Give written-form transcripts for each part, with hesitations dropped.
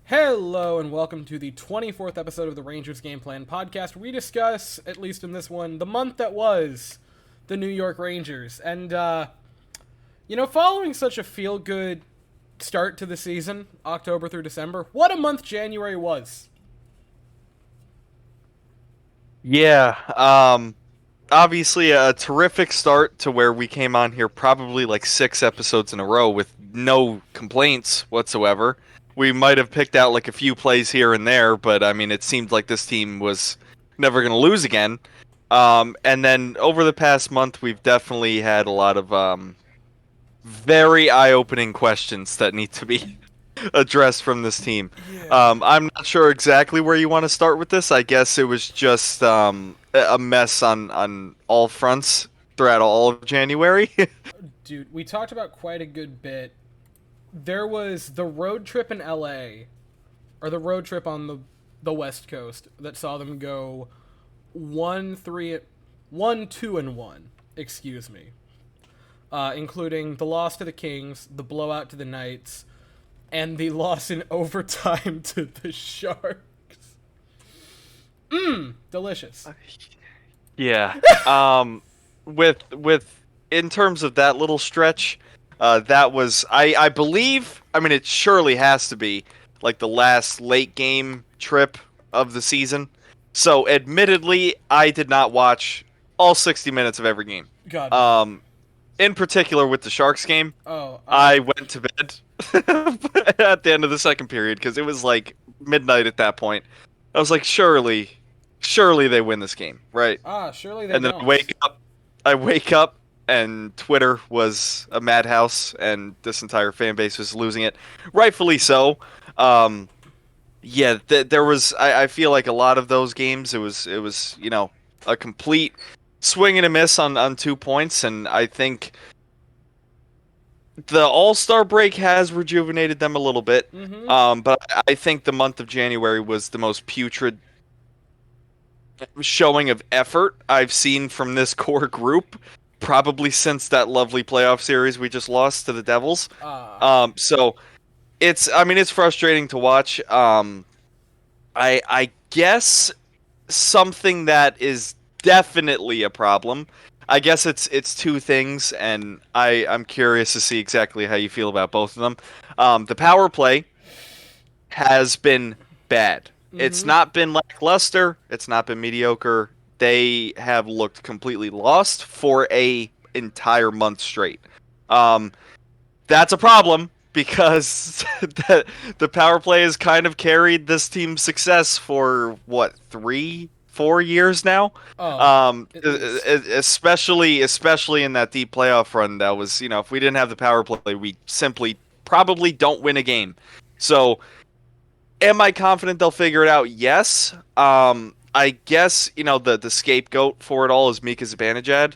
Hello and welcome to the 24th episode of the Rangers Gameplan podcast. We discuss, at least in this one, the month that was the New York Rangers. And, following such a feel-good start to the season, October through December, what a month January was. Yeah, obviously a terrific start to where we came on here probably like 6 episodes in a row with no complaints whatsoever. We might have picked out like a few plays here and there, but I mean, it seemed like this team was never going to lose again. And then over the past month, we've definitely had a lot of very eye-opening questions that need to be addressed from this team. Yeah. I'm not sure exactly where you want to start with this. I guess it was just a mess on all fronts throughout all of January. Dude, we talked about quite a good bit. There was the road trip in LA, or the road trip on the West Coast, that saw them go 2-1, excuse me. Including the loss to the Kings, the blowout to the Knights, and the loss in overtime to the Sharks. Delicious. Yeah. With in terms of that little stretch, that was I believe. I mean, it surely has to be like the last late game trip of the season. So, admittedly, I did not watch all 60 minutes of every game. God. In particular with the Sharks game, Oh. I went to bed at the end of the second period because it was like midnight at that point. I was like, surely they win this game, right? Surely they And then don't. I wake up, and Twitter was a madhouse, and this entire fan base was losing it, rightfully so. There was. I feel like a lot of those games, it was a complete swing and a miss on 2 points, and I think the All-Star break has rejuvenated them a little bit. But I think the month of January was the most putrid showing of effort I've seen from this core group, probably since that lovely playoff series we just lost to the Devils. So it's frustrating to watch. I guess something that is definitely a problem. I guess it's two things, and I'm curious to see exactly how you feel about both of them. The power play has been bad. It's not been lackluster. It's not been mediocre. They have looked completely lost for a entire month straight. That's a problem because the power play has kind of carried this team's success for what 3-4 years now. Especially in that deep playoff run. That was if we didn't have the power play, we simply probably don't win a game. So. Am I confident they'll figure it out? Yes. I guess, the scapegoat for it all is Mika Zibanejad.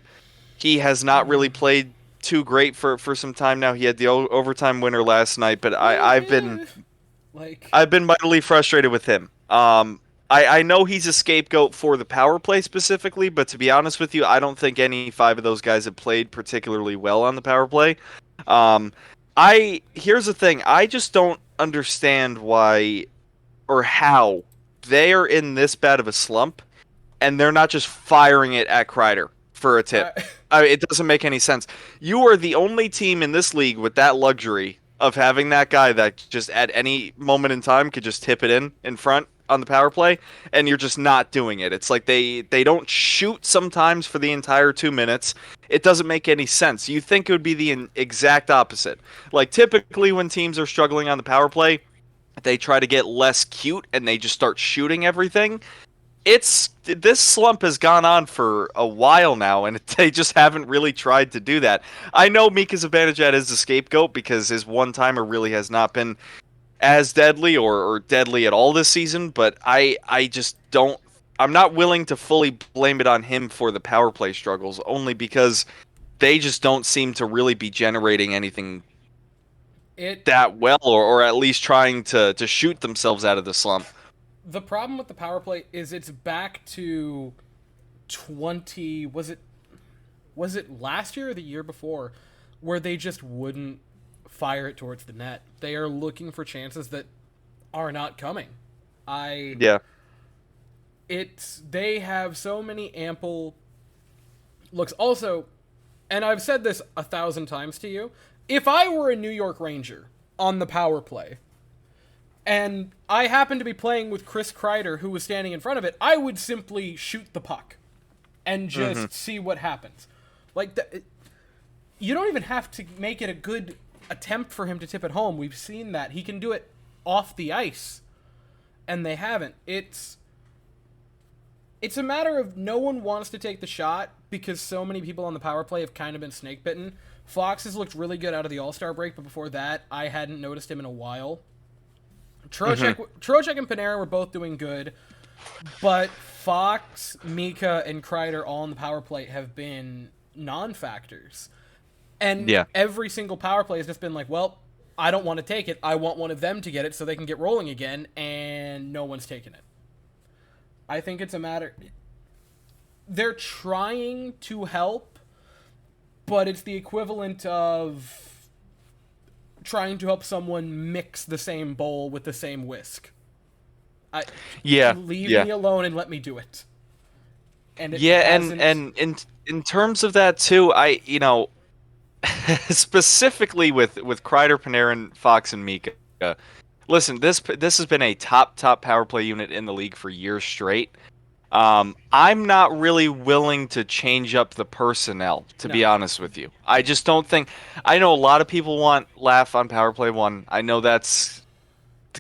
He has not really played too great for some time now. He had the overtime winner last night, but I've been mightily frustrated with him. I know he's a scapegoat for the power play specifically, but to be honest with you, I don't think any 5 of those guys have played particularly well on the power play. Here's the thing. I just don't understand why or how they are in this bad of a slump and they're not just firing it at Kreider for a tip. It doesn't make any sense. You are the only team in this league with that luxury of having that guy that just at any moment in time could just tip it in front on the power play, and you're just not doing it. It's like they don't shoot sometimes for the entire 2 minutes. It doesn't make any sense. You think it would be the exact opposite. Like typically when teams are struggling on the power play, they try to get less cute and they just start shooting everything. This slump has gone on for a while now, and they just haven't really tried to do that. I know Mika Zibanejad is the scapegoat because his one-timer really has not been as deadly or deadly at all this season, but I just don't. I'm not willing to fully blame it on him for the power play struggles, only because they just don't seem to really be generating anything that well, or at least trying to shoot themselves out of the slump. The problem with the power play is it's back to 20. Was it last year or the year before, where they just wouldn't fire it towards the net? They are looking for chances that are not coming. I Yeah. they have so many ample looks. Also, and I've said this 1,000 times to you, if I were a New York Ranger on the power play, and I happened to be playing with Chris Kreider, who was standing in front of it, I would simply shoot the puck and just see what happens. Like, you don't even have to make it a good attempt for him to tip it home. We've seen that. He can do it off the ice, and they haven't. It's a matter of no one wants to take the shot because so many people on the power play have kind of been snake bitten. Fox has looked really good out of the All-Star break, but before that, I hadn't noticed him in a while. Trocheck and Panarin were both doing good, but Fox, Mika, and Kreider all on the power play have been non-factors. And every single power play has just been like, well, I don't want to take it. I want one of them to get it so they can get rolling again, and no one's taken it. I think it's a matter... They're trying to help, but it's the equivalent of trying to help someone mix the same bowl with the same whisk. Leave me alone and let me do it. And and in terms of that too, specifically with Kreider, Panarin, Fox, and Mika. Listen, this has been a top power play unit in the league for years straight. I'm not really willing to change up the personnel, to be honest with you. I just don't think... I know a lot of people want Laugh on Power Play 1. I know that's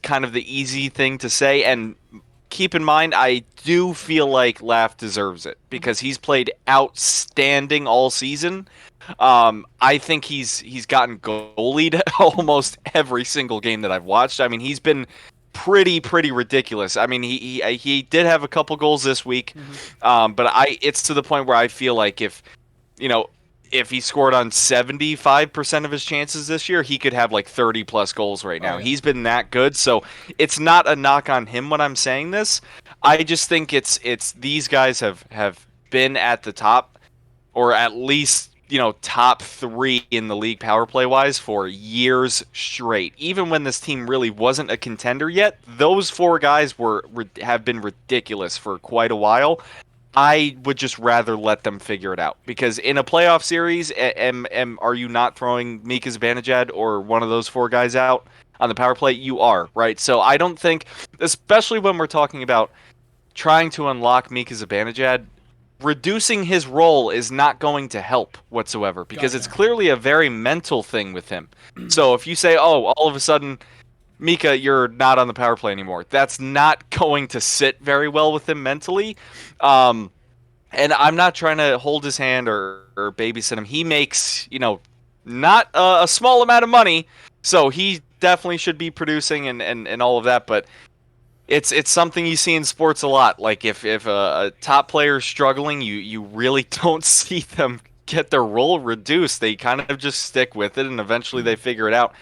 kind of the easy thing to say, and keep in mind, I do feel like Laugh deserves it, because he's played outstanding all season. I think he's gotten goalied almost every single game that I've watched. I mean, he's been pretty ridiculous. I mean, he did have a couple goals this week, but it's to the point where I feel like if he scored on 75% of his chances this year, he could have like 30 plus goals right now. He's been that good, so it's not a knock on him when I'm saying this. I just think it's these guys have been at the top, or at least top 3 in the league power play wise for years straight. Even when this team really wasn't a contender yet, those 4 guys have been ridiculous for quite a while. I would just rather let them figure it out, because in a playoff series, are you not throwing Mika Zibanejad or one of those 4 guys out on the power play? You are, right? So I don't think, especially when we're talking about trying to unlock Mika Zibanejad, reducing his role is not going to help whatsoever, because it's clearly a very mental thing with him. So if you say, oh, all of a sudden, Mika, you're not on the power play anymore, that's not going to sit very well with him mentally. And I'm not trying to hold his hand or babysit him. He makes, not a small amount of money, so he definitely should be producing and all of that, but it's something you see in sports a lot. Like if a top player is struggling, you really don't see them get their role reduced. They kind of just stick with it, and eventually they figure it out.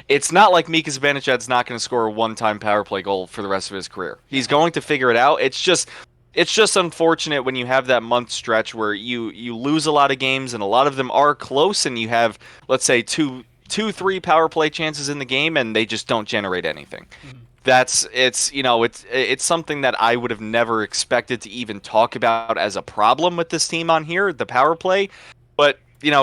It's not like Mika Zibanejad's not going to score a one-time power play goal for the rest of his career. He's going to figure it out. It's just unfortunate when you have that month stretch where you lose a lot of games, and a lot of them are close, and you have, let's say, two, 3 power play chances in the game, and they just don't generate anything. It's something that I would have never expected to even talk about as a problem with this team on here, the power play. But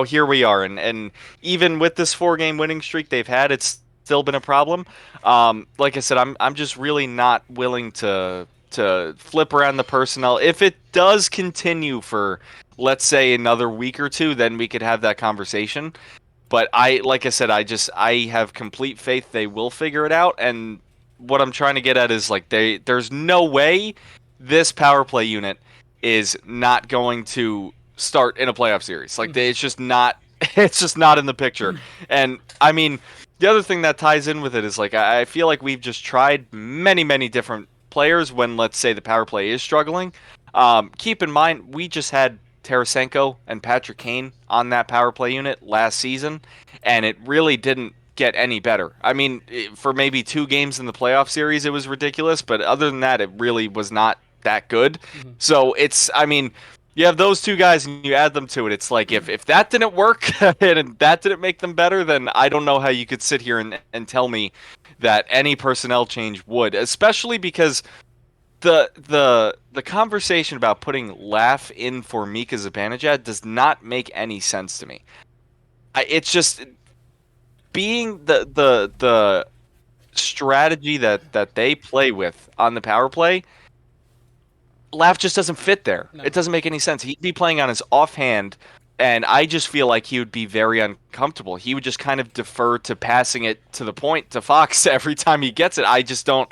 here we are, and even with this 4-game winning streak they've had, it's still been a problem. Like I said, I'm just really not willing to flip around the personnel. If it does continue for, let's say, another week or 2, then we could have that conversation. But like I said, I have complete faith they will figure it out. And what I'm trying to get at is, like, there's no way this power play unit is not going to start in a playoff series. Like, it's just not in the picture. And I mean, the other thing that ties in with it is, like, I feel like we've just tried many different players when, let's say, the power play is struggling. Keep in mind, we just had Tarasenko and Patrick Kane on that power play unit last season, and it really didn't get any better. I mean, for maybe 2 games in the playoff series, it was ridiculous, but other than that, it really was not that good. So You have those two guys and you add them to it. It's like if that didn't work and that didn't make them better, then I don't know how you could sit here and tell me that any personnel change would, especially because the conversation about putting Laugh in for Mika Zibanejad does not make any sense to me. It's just being the strategy that they play with on the power play. Laugh just doesn't fit there. No. It doesn't make any sense. He'd be playing on his offhand, and I just feel like he would be very uncomfortable. He would just kind of defer to passing it to the point to Fox every time he gets it. I just don't.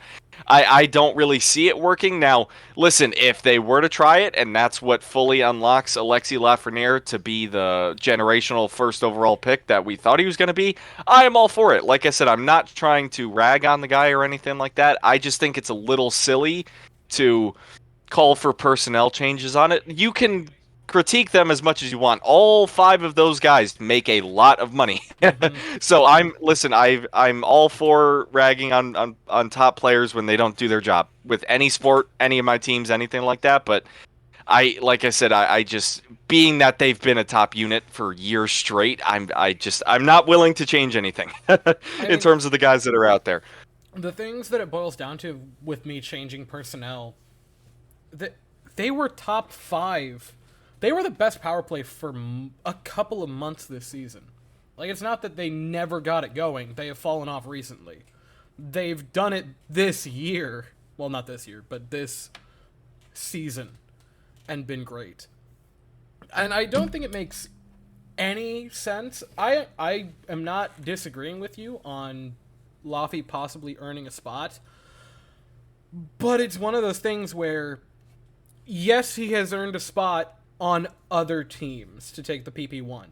I don't really see it working. Now, listen, if they were to try it, and that's what fully unlocks Alexis Lafreniere to be the generational first overall pick that we thought he was going to be, I am all for it. Like I said, I'm not trying to rag on the guy or anything like that. I just think it's a little silly to call for personnel changes on it. You can critique them as much as you want. All 5 of those guys make a lot of money. So I'm all for ragging on top players when they don't do their job with any sport, any of my teams, anything like that. But like I said, I just, being that they've been a top unit for years straight, I'm not willing to change anything in terms of the guys that are out there. The things that it boils down to with me changing personnel, they were top 5. They were the best power play for a couple of months this season. Like, it's not that they never got it going. They have fallen off recently. They've done it this year. Well, not this year, but this season. And been great. And I don't think it makes any sense. I am not disagreeing with you on Laffy possibly earning a spot. But it's one of those things where, yes, he has earned a spot on other teams to take the PP1.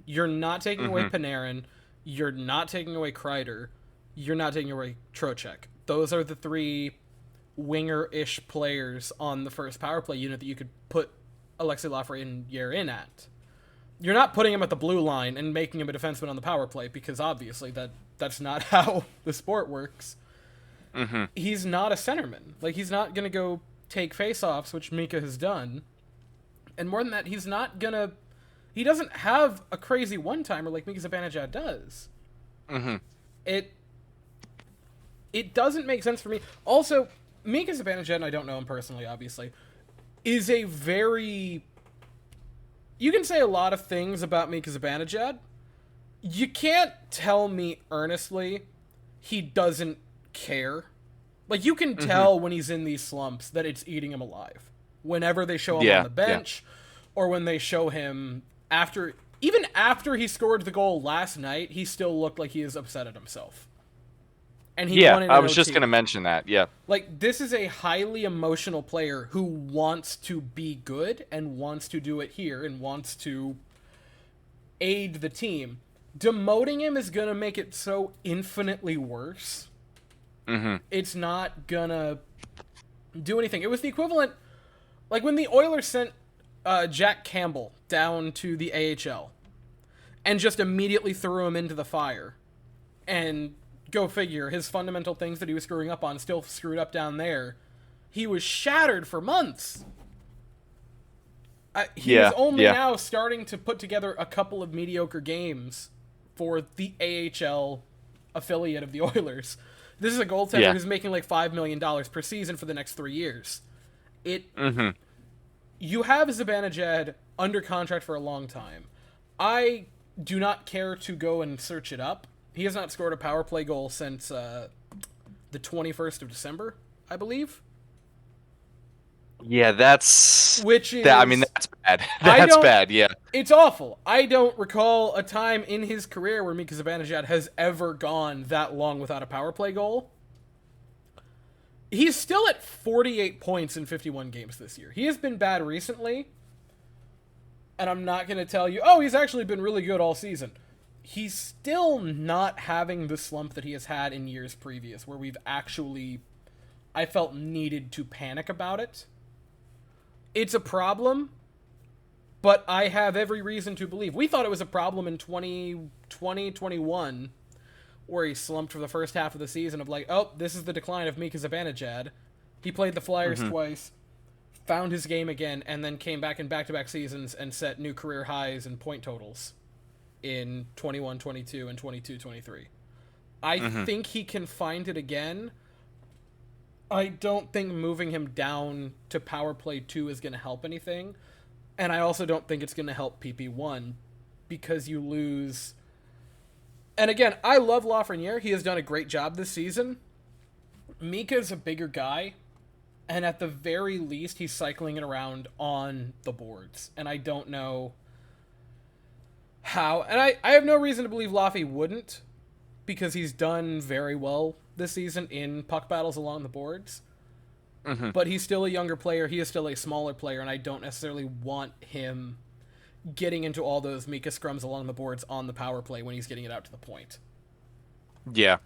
You're not taking away Panarin. You're not taking away Kreider. You're not taking away Trocheck. Those are the 3 winger-ish players on the first power play unit that you could put Alexis Lafreniere in at. You're not putting him at the blue line and making him a defenseman on the power play, because obviously that's not how the sport works. He's not a centerman. Like, he's not going to go take face-offs, which Mika has done. And more than that, he doesn't have a crazy one-timer like Mika Zibanejad does. It doesn't make sense for me. Also, Mika Zibanejad, and I don't know him personally, obviously, is a very... You can say a lot of things about Mika Zibanejad. You can't tell me earnestly he doesn't care. Like, you can tell when he's in these slumps that it's eating him alive. Whenever they show him on the bench, or when they show him even after he scored the goal last night, he still looked like he is upset at himself. And he won in I was OT. just going to mention that, Like, this is a highly emotional player who wants to be good and wants to do it here and wants to aid the team. Demoting him is going to make it so infinitely worse. It's not going to do anything. It was the equivalent, like when the Oilers sent Jack Campbell down to the AHL and just immediately threw him into the fire. And go figure, his fundamental things that he was screwing up on still screwed up down there. He was shattered for months. He's only now starting to put together a couple of mediocre games for the AHL affiliate of the Oilers. This is a goaltender who's making like $5 million per season for the next 3 years. You have Zibanejad under contract for a long time. I do not care to go and search it up. He has not scored a power play goal since the 21st of December, I believe. Yeah, that's... Which is... that's bad. That's bad, yeah. It's awful. I don't recall a time in his career where Mika Zibanejad has ever gone that long without a power play goal. He's still at 48 points in 51 games this year. He has been bad recently. And I'm not going to tell you, he's actually been really good all season. He's still not having the slump that he has had in years previous, where we've actually, I felt, needed to panic about it. It's a problem, but I have every reason to believe. We thought it was a problem in 2021, where he slumped for the first half of the season of like, this is the decline of Mika Zibanejad. He played the Flyers twice, found his game again, and then came back in back-to-back seasons and set new career highs in point totals in 21-22 and 22-23. I think he can find it again. I don't think moving him down to power play 2 is going to help anything. And I also don't think it's going to help PP1 because you lose... And again, I love Lafreniere. He has done a great job this season. Mika's a bigger guy, and at the very least, he's cycling it around on the boards. And I don't know how... And I have no reason to believe Laffy wouldn't, because he's done very well this season in puck battles along the boards. But he's still a younger player. He is still a smaller player, and I don't necessarily want him getting into all those Mika scrums along the boards on the power play when he's getting it out to the point. Yeah.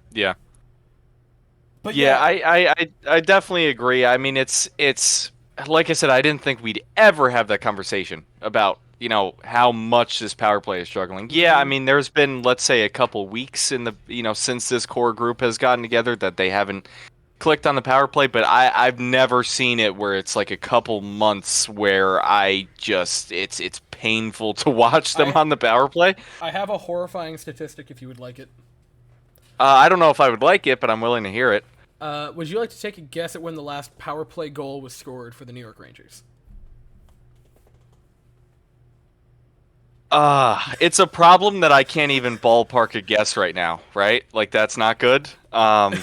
But yeah, I definitely agree. I mean, it's like I said, I didn't think we'd ever have that conversation about, how much this power play is struggling. Yeah, I mean, there's been, let's say, a couple weeks in the, since this core group has gotten together that they haven't clicked on the power play, but I've never seen it where it's like a couple months where it's painful to watch them on the power play. I have a horrifying statistic if you would like it. I don't know if I would like it, but I'm willing to hear it. Would you like to take a guess at when the last power play goal was scored for the New York Rangers? It's a problem that I can't even ballpark a guess right now, right? Like, that's not good. I'm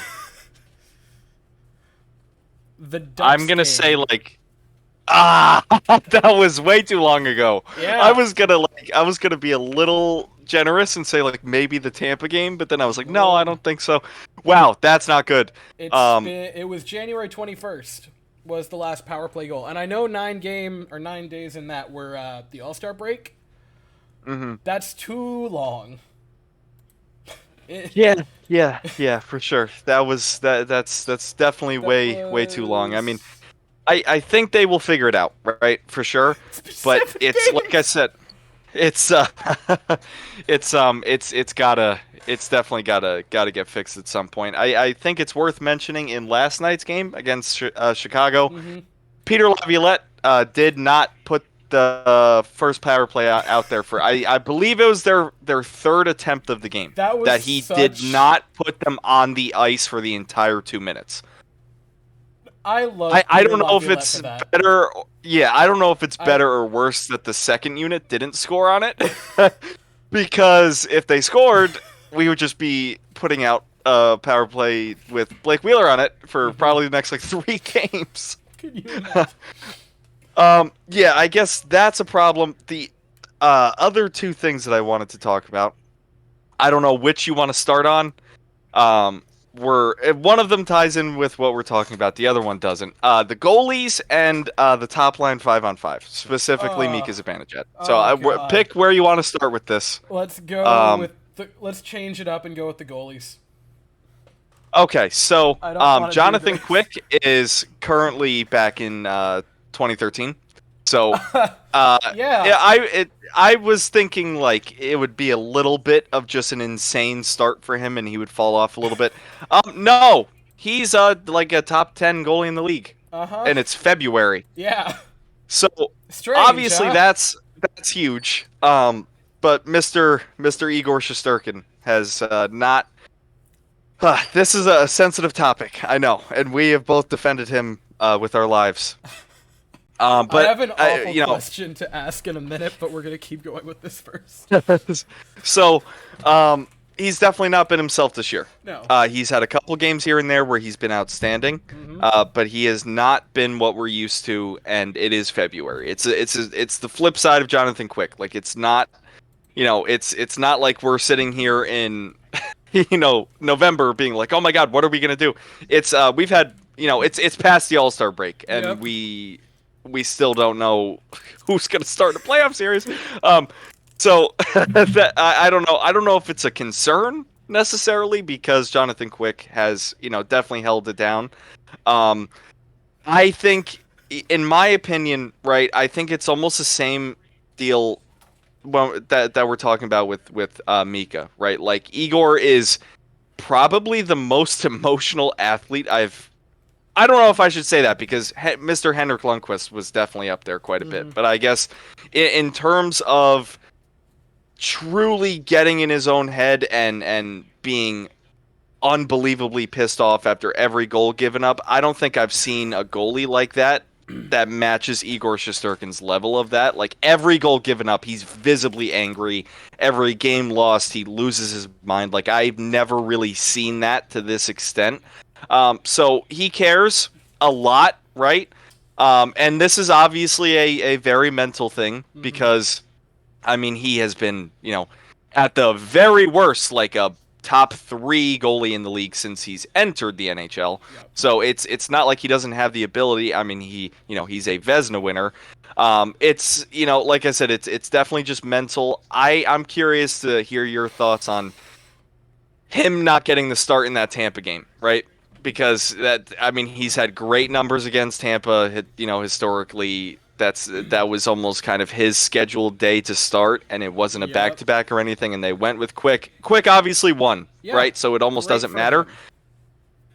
gonna say like, that was way too long ago. Yeah. I was gonna be a little generous and say like maybe the Tampa game, but then I was like, no, I don't think so. Wow, that's not good. It was January 21st was the last power play goal, and I know 9 days in that were the All-Star break. That's too long. Yeah, for sure. That's definitely way too long. I mean, I think they will figure it out, right? For sure. But it's like I said, it's definitely gotta get fixed at some point. I think it's worth mentioning in last night's game against Chicago, Peter Laviolette did not put the first power play out there for I believe it was their third attempt of the game that he did not put them on the ice for the entire 2 minutes. I don't know if it's better. Yeah, I don't know if it's better or worse that the second unit didn't score on it, because if they scored, we would just be putting out a power play with Blake Wheeler on it for probably the next 3 games. Could you imagine? Yeah, I guess that's a problem. The other 2 things that I wanted to talk about, I don't know which you want to start on. One of them ties in with what we're talking about. The other one doesn't. The goalies and the top line 5-on-5, specifically Mika Zibanejad. So pick where you want to start with this. Let's go let's change it up and go with the goalies. Okay, so Jonathan Quick is currently back in 2013. So I was thinking like it would be a little bit of just an insane start for him and he would fall off a little bit. No, he's like a top 10 goalie in the league. And it's February. Yeah. So strange, obviously that's huge. But Mr. Igor Shesterkin has not. This is a sensitive topic, I know, and we have both defended him with our lives. But I have an awful question to ask in a minute, but we're gonna keep going with this first. So, he's definitely not been himself this year. No. He's had a couple games here and there where he's been outstanding, but he has not been what we're used to. And it is February. It's the flip side of Jonathan Quick. Like it's not, it's not like we're sitting here in, November being like, oh my God, what are we gonna do? It's we've had, it's past the All-Star break, and we still don't know who's going to start the playoff series. So I don't know. I don't know if it's a concern necessarily because Jonathan Quick has, definitely held it down. I think, in my opinion, right, I think it's almost the same deal that we're talking about with Mika, right? Like Igor is probably the most emotional athlete I've I don't know if I should say that because Mr. Henrik Lundqvist was definitely up there quite a bit. But I guess in terms of truly getting in his own head and being unbelievably pissed off after every goal given up, I don't think I've seen a goalie like that matches Igor Shesterkin's level of that. Like, every goal given up, he's visibly angry. Every game lost, he loses his mind. Like, I've never really seen that to this extent. So he cares a lot, right? And this is obviously a very mental thing because, I mean, he has been, at the very worst, like a top 3 goalie in the league since he's entered the NHL. Yep. So it's not like he doesn't have the ability. I mean, he's a Vezina winner. It's, like I said, it's definitely just mental. I'm curious to hear your thoughts on him not getting the start in that Tampa game, right? Because he's had great numbers against Tampa, historically. That was almost kind of his scheduled day to start, and it wasn't a back-to-back or anything, and they went with Quick. Quick obviously won, right? So it almost doesn't matter. Him.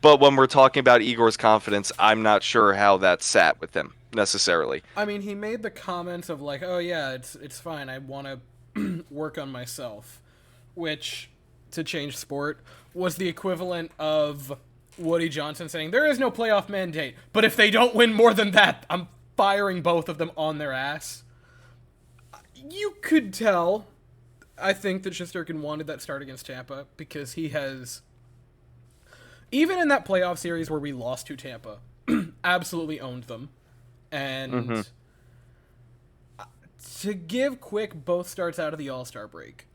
But when we're talking about Igor's confidence, I'm not sure how that sat with him, necessarily. I mean, he made the comments of like, oh yeah, it's fine, I want to work on myself, which, to change sport, was the equivalent of Woody Johnson saying, there is no playoff mandate, but if they don't win more than that, I'm firing both of them on their ass. You could tell, I think, that Shesterkin wanted that start against Tampa because he has, even in that playoff series where we lost to Tampa, absolutely owned them. And to give Quick both starts out of the All-Star break,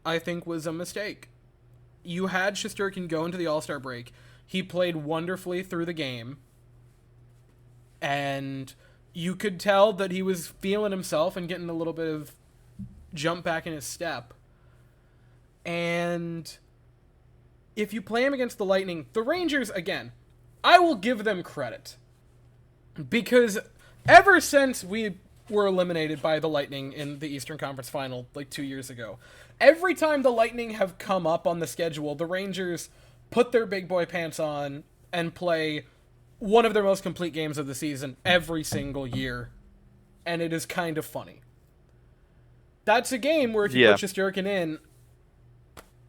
I think was a mistake. You had Shesterkin go into the All-Star break. He played wonderfully through the game. And you could tell that he was feeling himself and getting a little bit of jump back in his step. And if you play him against the Lightning, the Rangers, again, I will give them credit. Because ever since we were eliminated by the Lightning in the Eastern Conference Final like 2 years ago, every time the Lightning have come up on the schedule, the Rangers put their big boy pants on and play one of their most complete games of the season every single year. And it is kind of funny. That's a game where if you put Shesterkin in,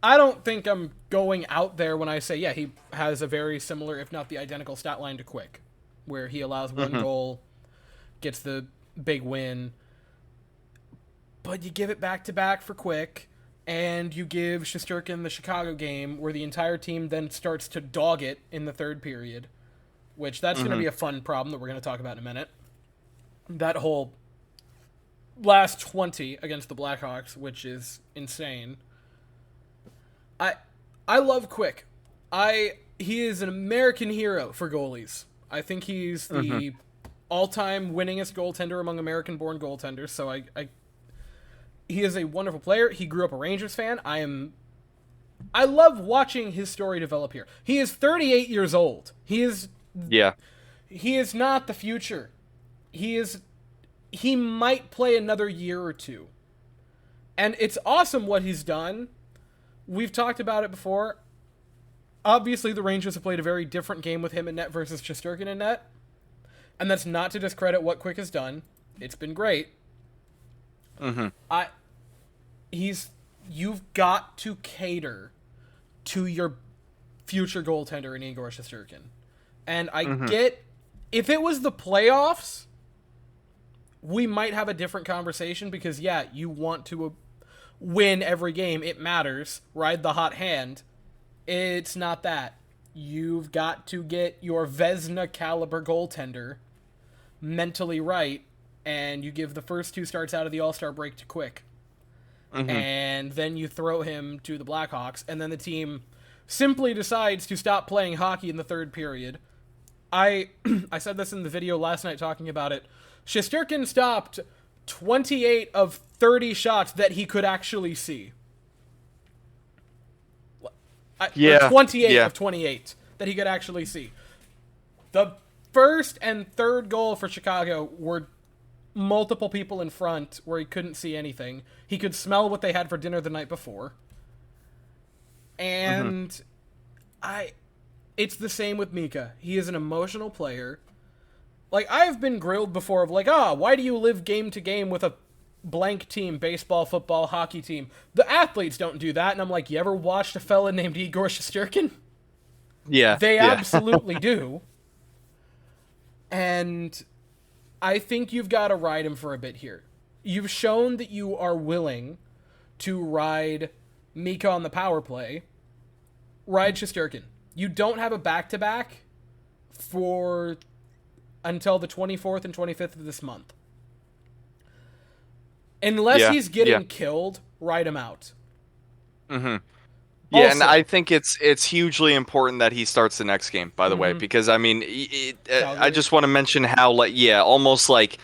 I don't think I'm going out there when I say, yeah, he has a very similar, if not the identical stat line to Quick, where he allows one goal, gets the big win. But you give it back-to-back for Quick, and you give Shesterkin the Chicago game, where the entire team then starts to dog it in the third period. Which, that's going to be a fun problem that we're going to talk about in a minute. That whole last 20 against the Blackhawks, which is insane. I love Quick. He is an American hero for goalies. I think he's the all-time winningest goaltender among American-born goaltenders, so he is a wonderful player. He grew up a Rangers fan. I love watching his story develop here. He is 38 years old. He is not the future. He might play another year or two. And it's awesome what he's done. We've talked about it before. Obviously, the Rangers have played a very different game with him in net versus Shesterkin in net. And that's not to discredit what Quick has done. It's been great. You've got to cater to your future goaltender in Igor Shesterkin. And I get, if it was the playoffs, we might have a different conversation because, yeah, you want to win every game. It matters. Ride the hot hand. It's not that. You've got to get your Vezina caliber goaltender mentally right, and you give the first 2 starts out of the All-Star break to Quick. And then you throw him to the Blackhawks, and then the team simply decides to stop playing hockey in the third period. I said this in the video last night talking about it. Shesterkin stopped 28 of 30 shots that he could actually see. 28 of 28 that he could actually see. The first and third goal for Chicago were multiple people in front where he couldn't see anything. He could smell what they had for dinner the night before. And it's the same with Mika. He is an emotional player. Like, I've been grilled before of like, why do you live game to game with a blank team, baseball, football, hockey team? The athletes don't do that. And I'm like, you ever watched a fella named Igor Shesterkin? Yeah. They absolutely do. And I think you've got to ride him for a bit here. You've shown that you are willing to ride Mika on the power play. Ride Shesterkin. You don't have a back-to-back for until the 24th and 25th of this month. Unless he's getting killed, ride him out. Mm-hmm. Yeah, also, and I think it's hugely important that he starts the next game, by the way, because, I mean, I just want to mention how, like, almost like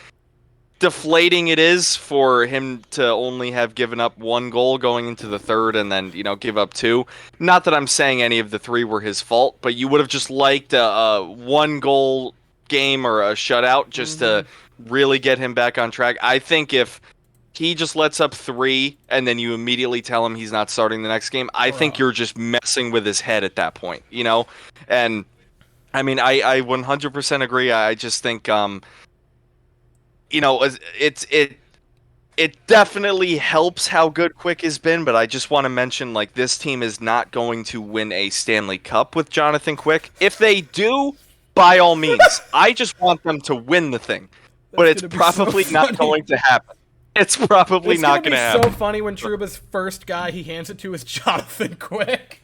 deflating it is for him to only have given up 1 goal going into the third and then, give up 2. Not that I'm saying any of the 3 were his fault, but you would have just liked a 1-goal game or a shutout just to really get him back on track. I think if he just lets up 3 and then you immediately tell him he's not starting the next game, I think you're just messing with his head at that point, And, I mean, I 100% agree. I just think, it definitely helps how good Quick has been, but I just want to mention, like, this team is not going to win a Stanley Cup with Jonathan Quick. If they do, by all means. I just want them to win the thing. But it's probably not going to happen. It's probably not going to happen. It's so funny when Trouba's first guy he hands it to is Jonathan Quick.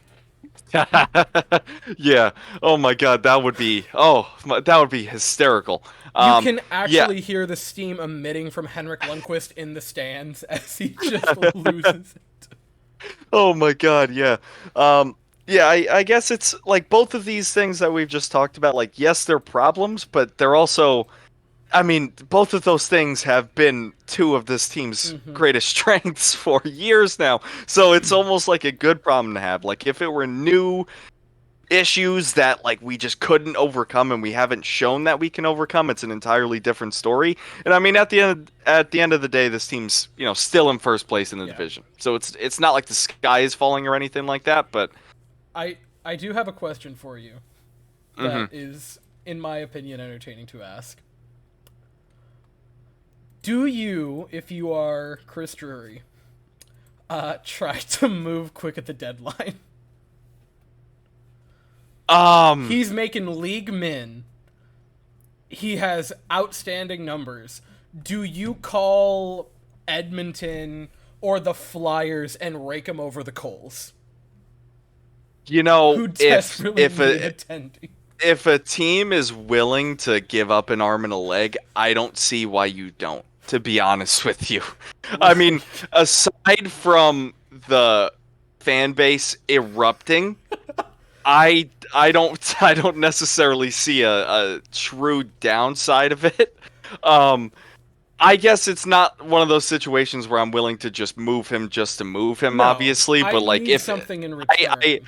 Yeah. Oh my God, that would be hysterical. You can actually hear the steam emitting from Henrik Lundqvist in the stands as he just loses it. Oh my God, yeah. I guess it's like both of these things that we've just talked about, like, yes, they're problems, but they're also, I mean, both of those things have been 2 of this team's greatest strengths for years now. So it's almost like a good problem to have. Like, if it were new issues that, like, we just couldn't overcome and we haven't shown that we can overcome, it's an entirely different story. And I mean, at the end of the day, this team's, still in first place in the division. So it's not like the sky is falling or anything like that, but I do have a question for you that is, in my opinion, entertaining to ask. Do you, if you are Chris Drury, try to move Quick at the deadline? He's making league min. He has outstanding numbers. Do you call Edmonton or the Flyers and rake him over the coals? Who desperately need attending? If a team is willing to give up an arm and a leg, I don't see why you don't, to be honest with you. I mean, aside from the fan base erupting, I don't necessarily see a true downside of it. I guess it's not one of those situations where I'm willing to just move him just to move him, obviously, but like if something in return.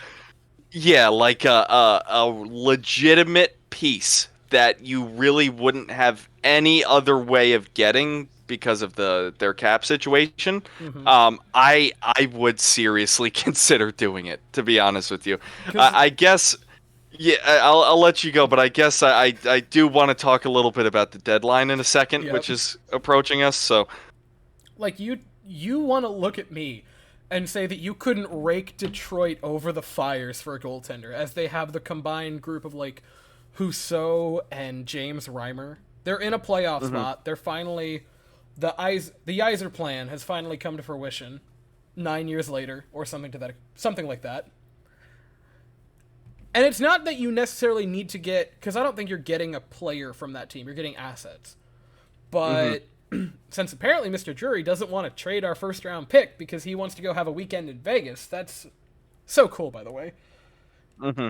Yeah, like a legitimate piece that you really wouldn't have any other way of getting because of their cap situation. I would seriously consider doing it, to be honest with you. I guess, I'll let you go, but I guess I do want to talk a little bit about the deadline in a second, which is approaching us. So, like, you want to look at me and say that you couldn't rake Detroit over the Flyers for a goaltender, as they have the combined group of, like, Husso and James Reimer. They're in a playoff spot. They're finally... The Yzer plan has finally come to fruition 9 years later, or something like that. And it's not that you necessarily need to get... Because I don't think you're getting a player from that team. You're getting assets. But... Since apparently Mr. Drury doesn't want to trade our first-round pick because he wants to go have a weekend in Vegas. That's so cool, by the way.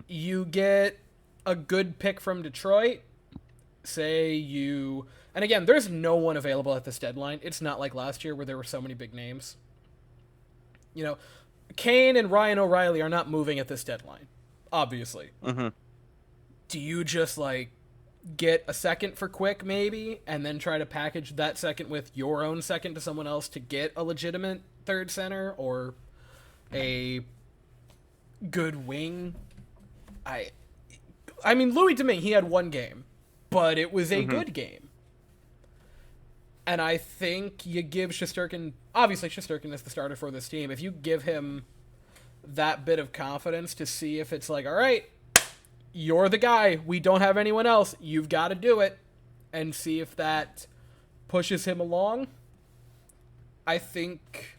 You get a good pick from Detroit. And again, there's no one available at this deadline. It's not like last year where there were so many big names. Kane and Ryan O'Reilly are not moving at this deadline, obviously. Do you just, like, get a second for Quick, maybe, and then try to package that second with your own second to someone else to get a legitimate third center or a good wing? I mean, Louis Domingue, he had one game, but it was a good game. And I think you give Shesterkin... Obviously, Shesterkin is the starter for this team. If you give him that bit of confidence to see if it's like, all right, you're the guy. We don't have anyone else. You've got to do it. And see if that pushes him along. I think...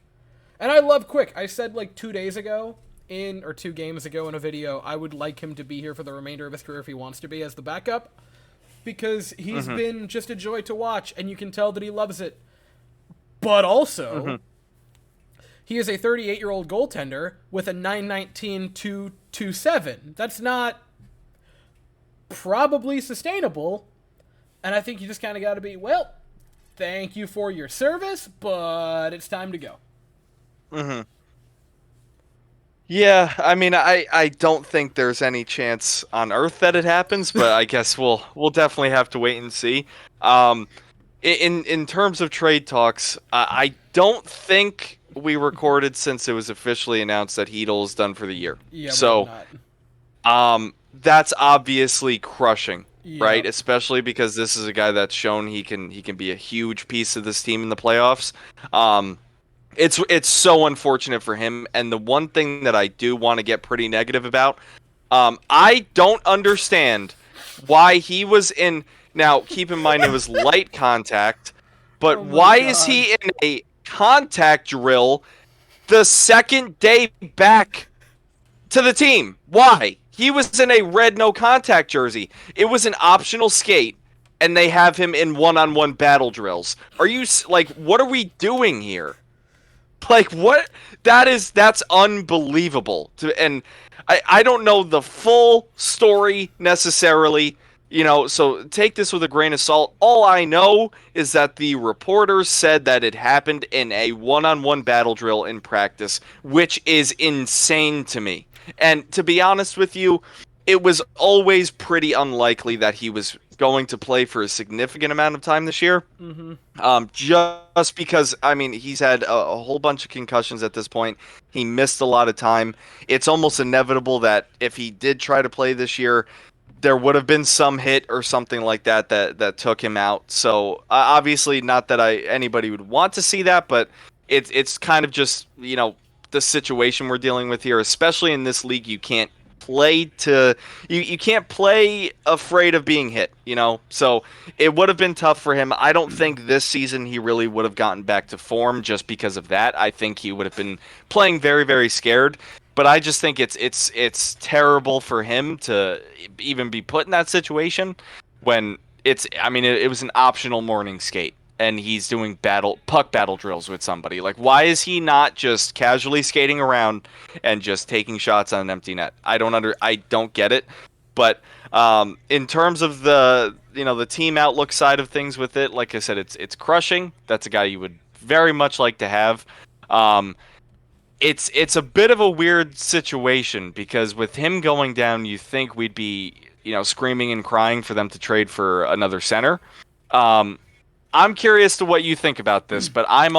And I love Quick. I said like 2 days ago, or 2 games ago in a video, I would like him to be here for the remainder of his career if he wants to be as the backup. Because he's been just a joy to watch, and you can tell that he loves it. But also, he is a 38-year-old goaltender with a 919-227. That's not probably sustainable. And I think you just kind of got to be, well, thank you for your service, but it's time to go. Yeah, I mean, I don't think there's any chance on Earth that it happens, but I guess we'll definitely have to wait and see. In terms of trade talks, I don't think we recorded since it was officially announced that Hedl is done for the year. Yeah, so, that's obviously crushing, right? Yep. Especially because this is a guy that's shown he can be a huge piece of this team in the playoffs. It's so unfortunate for him, and the one thing that I do want to get pretty negative about, I don't understand why he was in. Now, keep in mind it was light contact, but why is he in a contact drill the second day back to the team? Why? He was in a red no contact jersey. It was an optional skate, and they have him in one-on-one battle drills. Are you like, what are we doing here? Like, what? That's unbelievable. And I don't know the full story necessarily, so take this with a grain of salt. All I know is that the reporters said that it happened in a one-on-one battle drill in practice, which is insane to me. And to be honest with you, it was always pretty unlikely that he was going to play for a significant amount of time this year. Just because, I mean, he's had a whole bunch of concussions at this point. He missed a lot of time. It's almost inevitable that if he did try to play this year, there would have been some hit or something like that took him out. So obviously, not that anybody would want to see that, but it's kind of just the situation we're dealing with here, especially in this league. You can't play you can't play afraid of being hit, so it would have been tough for him. I don't think this season he really would have gotten back to form just because of that. I think he would have been playing very, very scared, but I just think it's terrible for him to even be put in that situation when it was an optional morning skate and he's doing puck battle drills with somebody. Like, why is he not just casually skating around and just taking shots on an empty net? I don't get it. But in terms of the team outlook side of things with it, like I said, it's crushing. That's a guy you would very much like to have. It's a bit of a weird situation because with him going down, you think we'd be screaming and crying for them to trade for another center. I'm curious to what you think about this, but I'm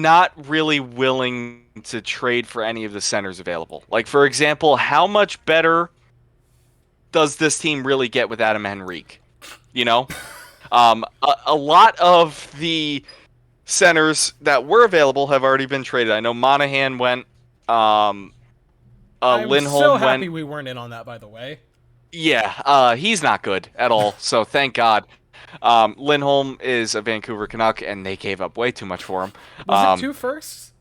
not really willing to trade for any of the centers available. Like, for example, how much better does this team really get with Adam Henrique? A lot of the centers that were available have already been traded. I know Monahan went. I'm Lindholm so happy went. we weren't in on that, by the way. Yeah, he's not good at all, so thank God. Lindholm is a Vancouver Canuck, and they gave up way too much for him. Was it 2 firsts?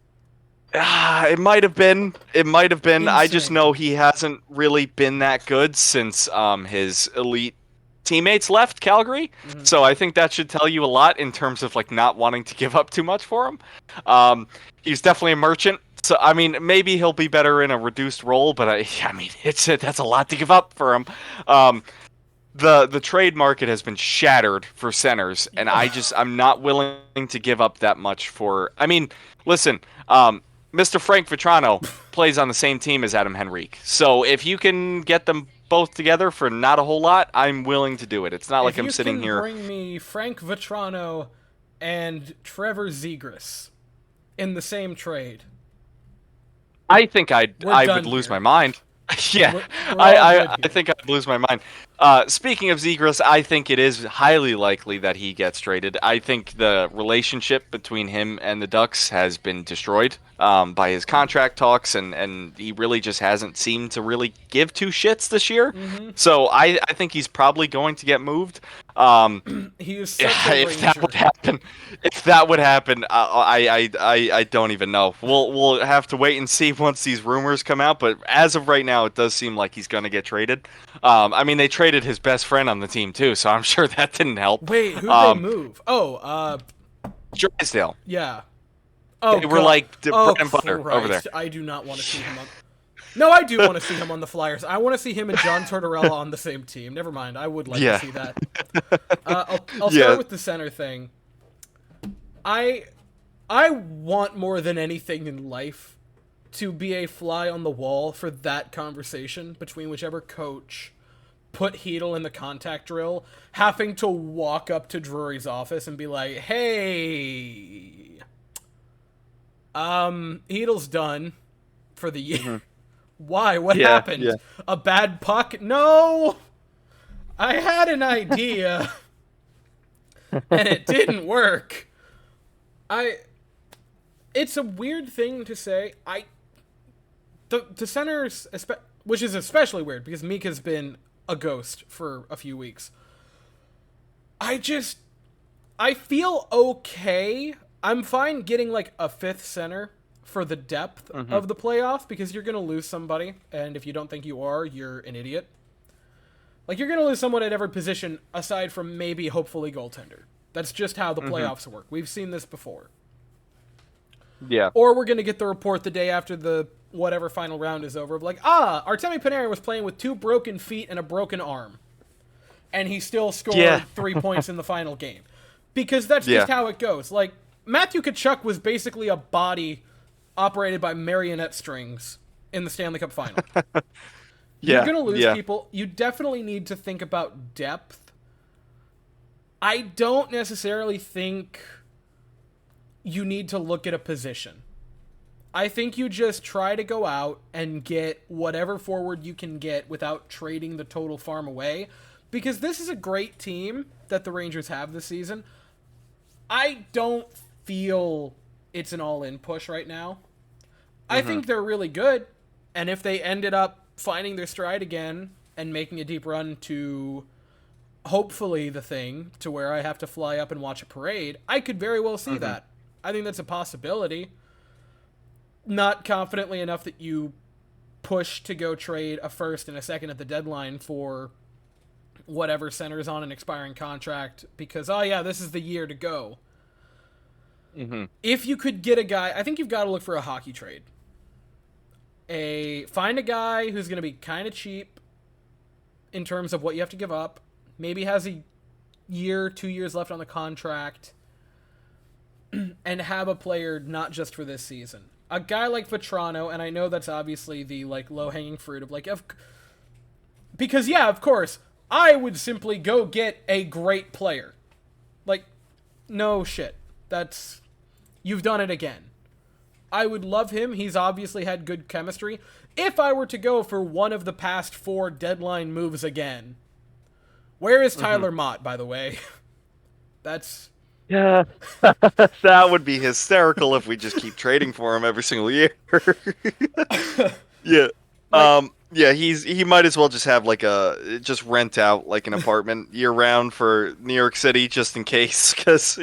It might have been. Insane. I just know he hasn't really been that good since his elite teammates left Calgary. So I think that should tell you a lot in terms of not wanting to give up too much for him. He's definitely a merchant. So, maybe he'll be better in a reduced role, but that's a lot to give up for him. The trade market has been shattered for centers, and I'm not willing to give up that much for. Listen, Mr. Frank Vetrano plays on the same team as Adam Henrique, so if you can get them both together for not a whole lot, I'm willing to do it. It's not like I'm sitting here. Bring me Frank Vetrano and Trevor Zegras in the same trade. I think I would lose my mind. Yeah, We're all good I here. think I'd lose my mind. Speaking of Zegras, I think it is highly likely that he gets traded. I think the relationship between him and the Ducks has been destroyed by his contract talks, and he really just hasn't seemed to really give two shits this year. Mm-hmm. So I think he's probably going to get moved. He is such a If that Ranger. would happen, I don't even know. We'll have to wait and see once these rumors come out. But as of right now, it does seem like he's going to get traded. I mean, they traded his best friend on the team too, so I'm sure that didn't help. Wait, who'd they move? Oh, Drysdale. yeah. Oh, They were God. like the Oh, bread and butter Christ. over there. I do not want to see him on. No, I do want to see him on the Flyers. I want to see him and John Tortorella on the same team. Never mind. I would like to see that. I'll start with the center thing. I want more than anything in life to be a fly on the wall for that conversation between whichever coach put Hedel in the contact drill, having to walk up to Drury's office and be like, "Hey, Hedel's done for the year." Mm-hmm. Why? What happened? Yeah. A bad puck? No! I had an idea, and it didn't work. It's a weird thing to say. The centers, which is especially weird because Mika's been a ghost for a few weeks. I feel okay. I'm fine getting like a fifth center for the depth of the playoffs because you're going to lose somebody, and if you don't think you are, you're an idiot. Like, you're going to lose someone at every position aside from maybe, hopefully, goaltender. That's just how the playoffs work. We've seen this before. Yeah. Or we're going to get the report the day after the whatever final round is over of like, Artemi Panarin was playing with 2 broken feet and a broken arm. And he still scored 3 points in the final game. Because that's just how it goes. Like, Matthew Tkachuk was basically a body operated by marionette strings in the Stanley Cup final. You're going to lose people. You definitely need to think about depth. I don't necessarily think you need to look at a position. I think you just try to go out and get whatever forward you can get without trading the total farm away. Because this is a great team that the Rangers have this season. I don't feel it's an all-in push right now. I think they're really good, and if they ended up finding their stride again and making a deep run to hopefully the thing to where I have to fly up and watch a parade, I could very well see that. I think that's a possibility. Not confidently enough that you push to go trade a first and a second at the deadline for whatever center's on an expiring contract because, this is the year to go. If you could get a guy, I think you've got to look for a hockey trade. Find a guy who's going to be kind of cheap in terms of what you have to give up. Maybe has a year, 2 years left on the contract, and have a player not just for this season. A guy like Vetrano, and I know that's obviously the like low-hanging fruit of like, because of course, I would simply go get a great player. Like, no shit. You've done it again. I would love him. He's obviously had good chemistry. If I were to go for one of the past 4 deadline moves again, where is Tyler Mott, by the way? Yeah, that would be hysterical if we just keep trading for him every single year. He might as well just have just rent out like an apartment year round for New York City just in case, because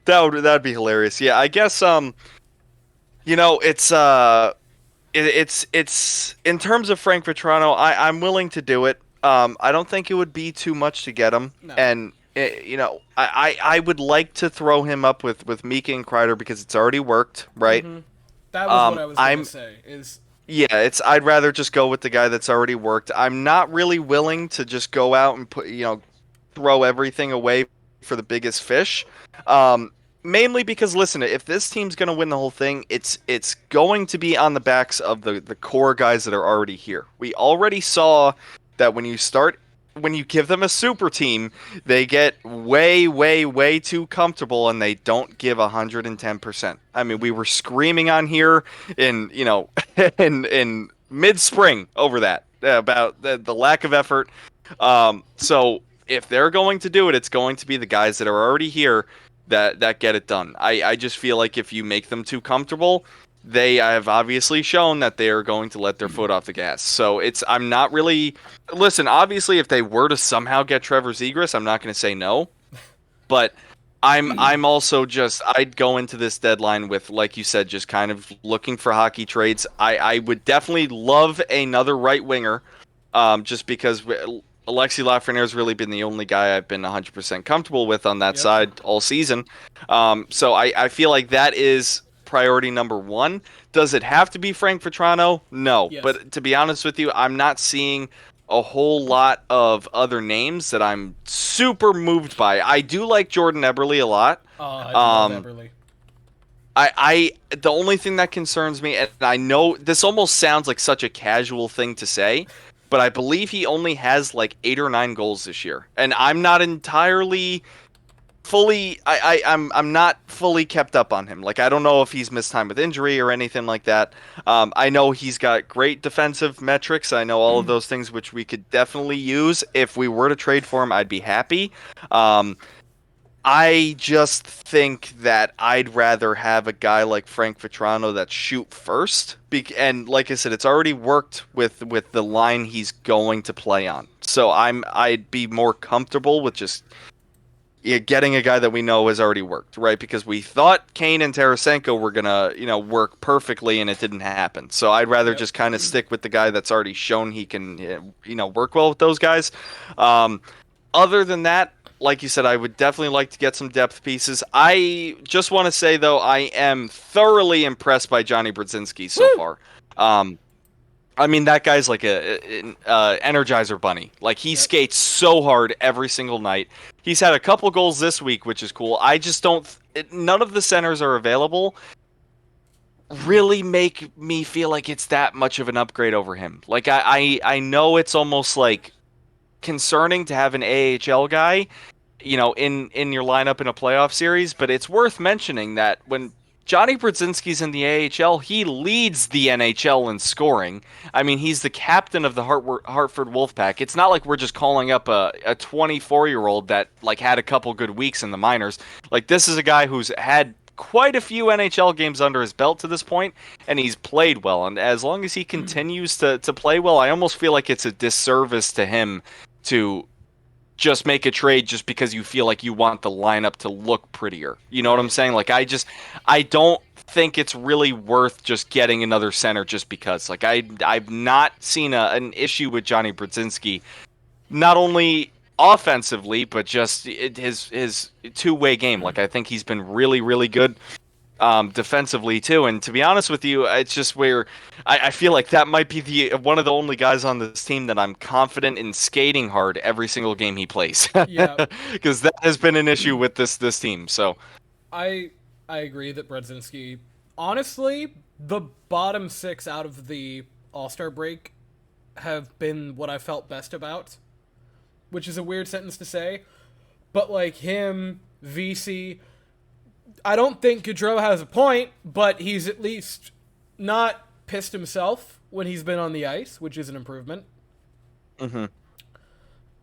that'd be hilarious. Yeah, I guess it's in terms of Frank Vetrano, I'm willing to do it. I don't think it would be too much to get him, and I would like to throw him up with Mika and Kreider because it's already worked, right? That was what I was going to say. I'd rather just go with the guy that's already worked. I'm not really willing to just go out and throw everything away for the biggest fish. Mainly because, listen, if this team's going to win the whole thing, it's going to be on the backs of the core guys that are already here. We already saw that when you give them a super team, they get way, way, way too comfortable and they don't give 110%. I mean, we were screaming on here in mid-spring over that about the lack of effort. So if they're going to do it, it's going to be the guys that are already here that get it done. I just feel like if you make them too comfortable, they have obviously shown that they are going to let their foot off the gas. So I'm not really listen. Obviously, if they were to somehow get Trevor Zegras, I'm not going to say no, but I'm also just I'd go into this deadline with, like you said, just kind of looking for hockey trades. I would definitely love another right winger, just because Alexi Lafreniere has really been the only guy I've been 100% comfortable with on that side all season. So I feel like that is priority number one. Does it have to be Frank Vetrano? No. Yes. But to be honest with you, I'm not seeing a whole lot of other names that I'm super moved by. I do like Jordan Eberle a lot. I love Eberle. I the only thing that concerns me, and I know this almost sounds like such a casual thing to say, but I believe he only has like 8 or 9 goals this year, and I'm not entirely fully I'm not fully kept up on him. Like, I don't know if he's missed time with injury or anything like that. I know he's got great defensive metrics. I know all of those things, which we could definitely use. If we were to trade for him, I'd be happy. I just think that I'd rather have a guy like Frank Vetrano that shoot first. And like I said, it's already worked with the line he's going to play on. So I'd be more comfortable with just getting a guy that we know has already worked, right? Because we thought Kane and Tarasenko were gonna, work perfectly, and it didn't happen. So I'd rather just kind of stick with the guy that's already shown he can, work well with those guys. Other than that, like you said, I would definitely like to get some depth pieces. I just want to say, though, I am thoroughly impressed by Johnny Brodzinski so far. I mean, that guy's like an Energizer bunny. Like, he skates so hard every single night. He's had a couple goals this week, which is cool. I just don't... none of the centers are available really make me feel like it's that much of an upgrade over him. Like, I know it's almost like concerning to have an AHL guy, in your lineup in a playoff series, but it's worth mentioning that when Johnny Brodzinski's in the AHL, he leads the NHL in scoring. I mean, he's the captain of the Hartford Wolfpack. It's not like we're just calling up a 24-year-old that like had a couple good weeks in the minors. Like, this is a guy who's had quite a few NHL games under his belt to this point, and he's played well. And as long as he continues to play well, I almost feel like it's a disservice to him to just make a trade just because you feel like you want the lineup to look prettier. You know what I'm saying? Like, I don't think it's really worth just getting another center just because. Like, I've not seen an issue with Johnny Brodzinski, not only offensively, but just his two-way game. Like, I think he's been really, really good defensively too. And to be honest with you, it's just where I feel like that might be one of the only guys on this team that I'm confident in skating hard every single game he plays. Yeah, because that has been an issue with this team. So I agree that Brodzinski, honestly, the bottom 6 out of the All-Star break have been what I felt best about, which is a weird sentence to say, but like him, VC, I don't think Gaudreau has a point, but he's at least not pissed himself when he's been on the ice, which is an improvement. Mm-hmm.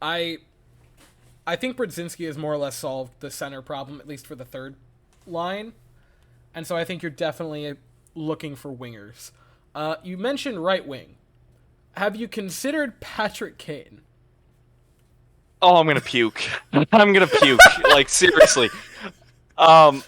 I think Brodzinski has more or less solved the center problem, at least for the third line. And so I think you're definitely looking for wingers. You mentioned right wing. Have you considered Patrick Kane? Oh, I'm gonna puke. I'm gonna puke. Like, seriously. I'm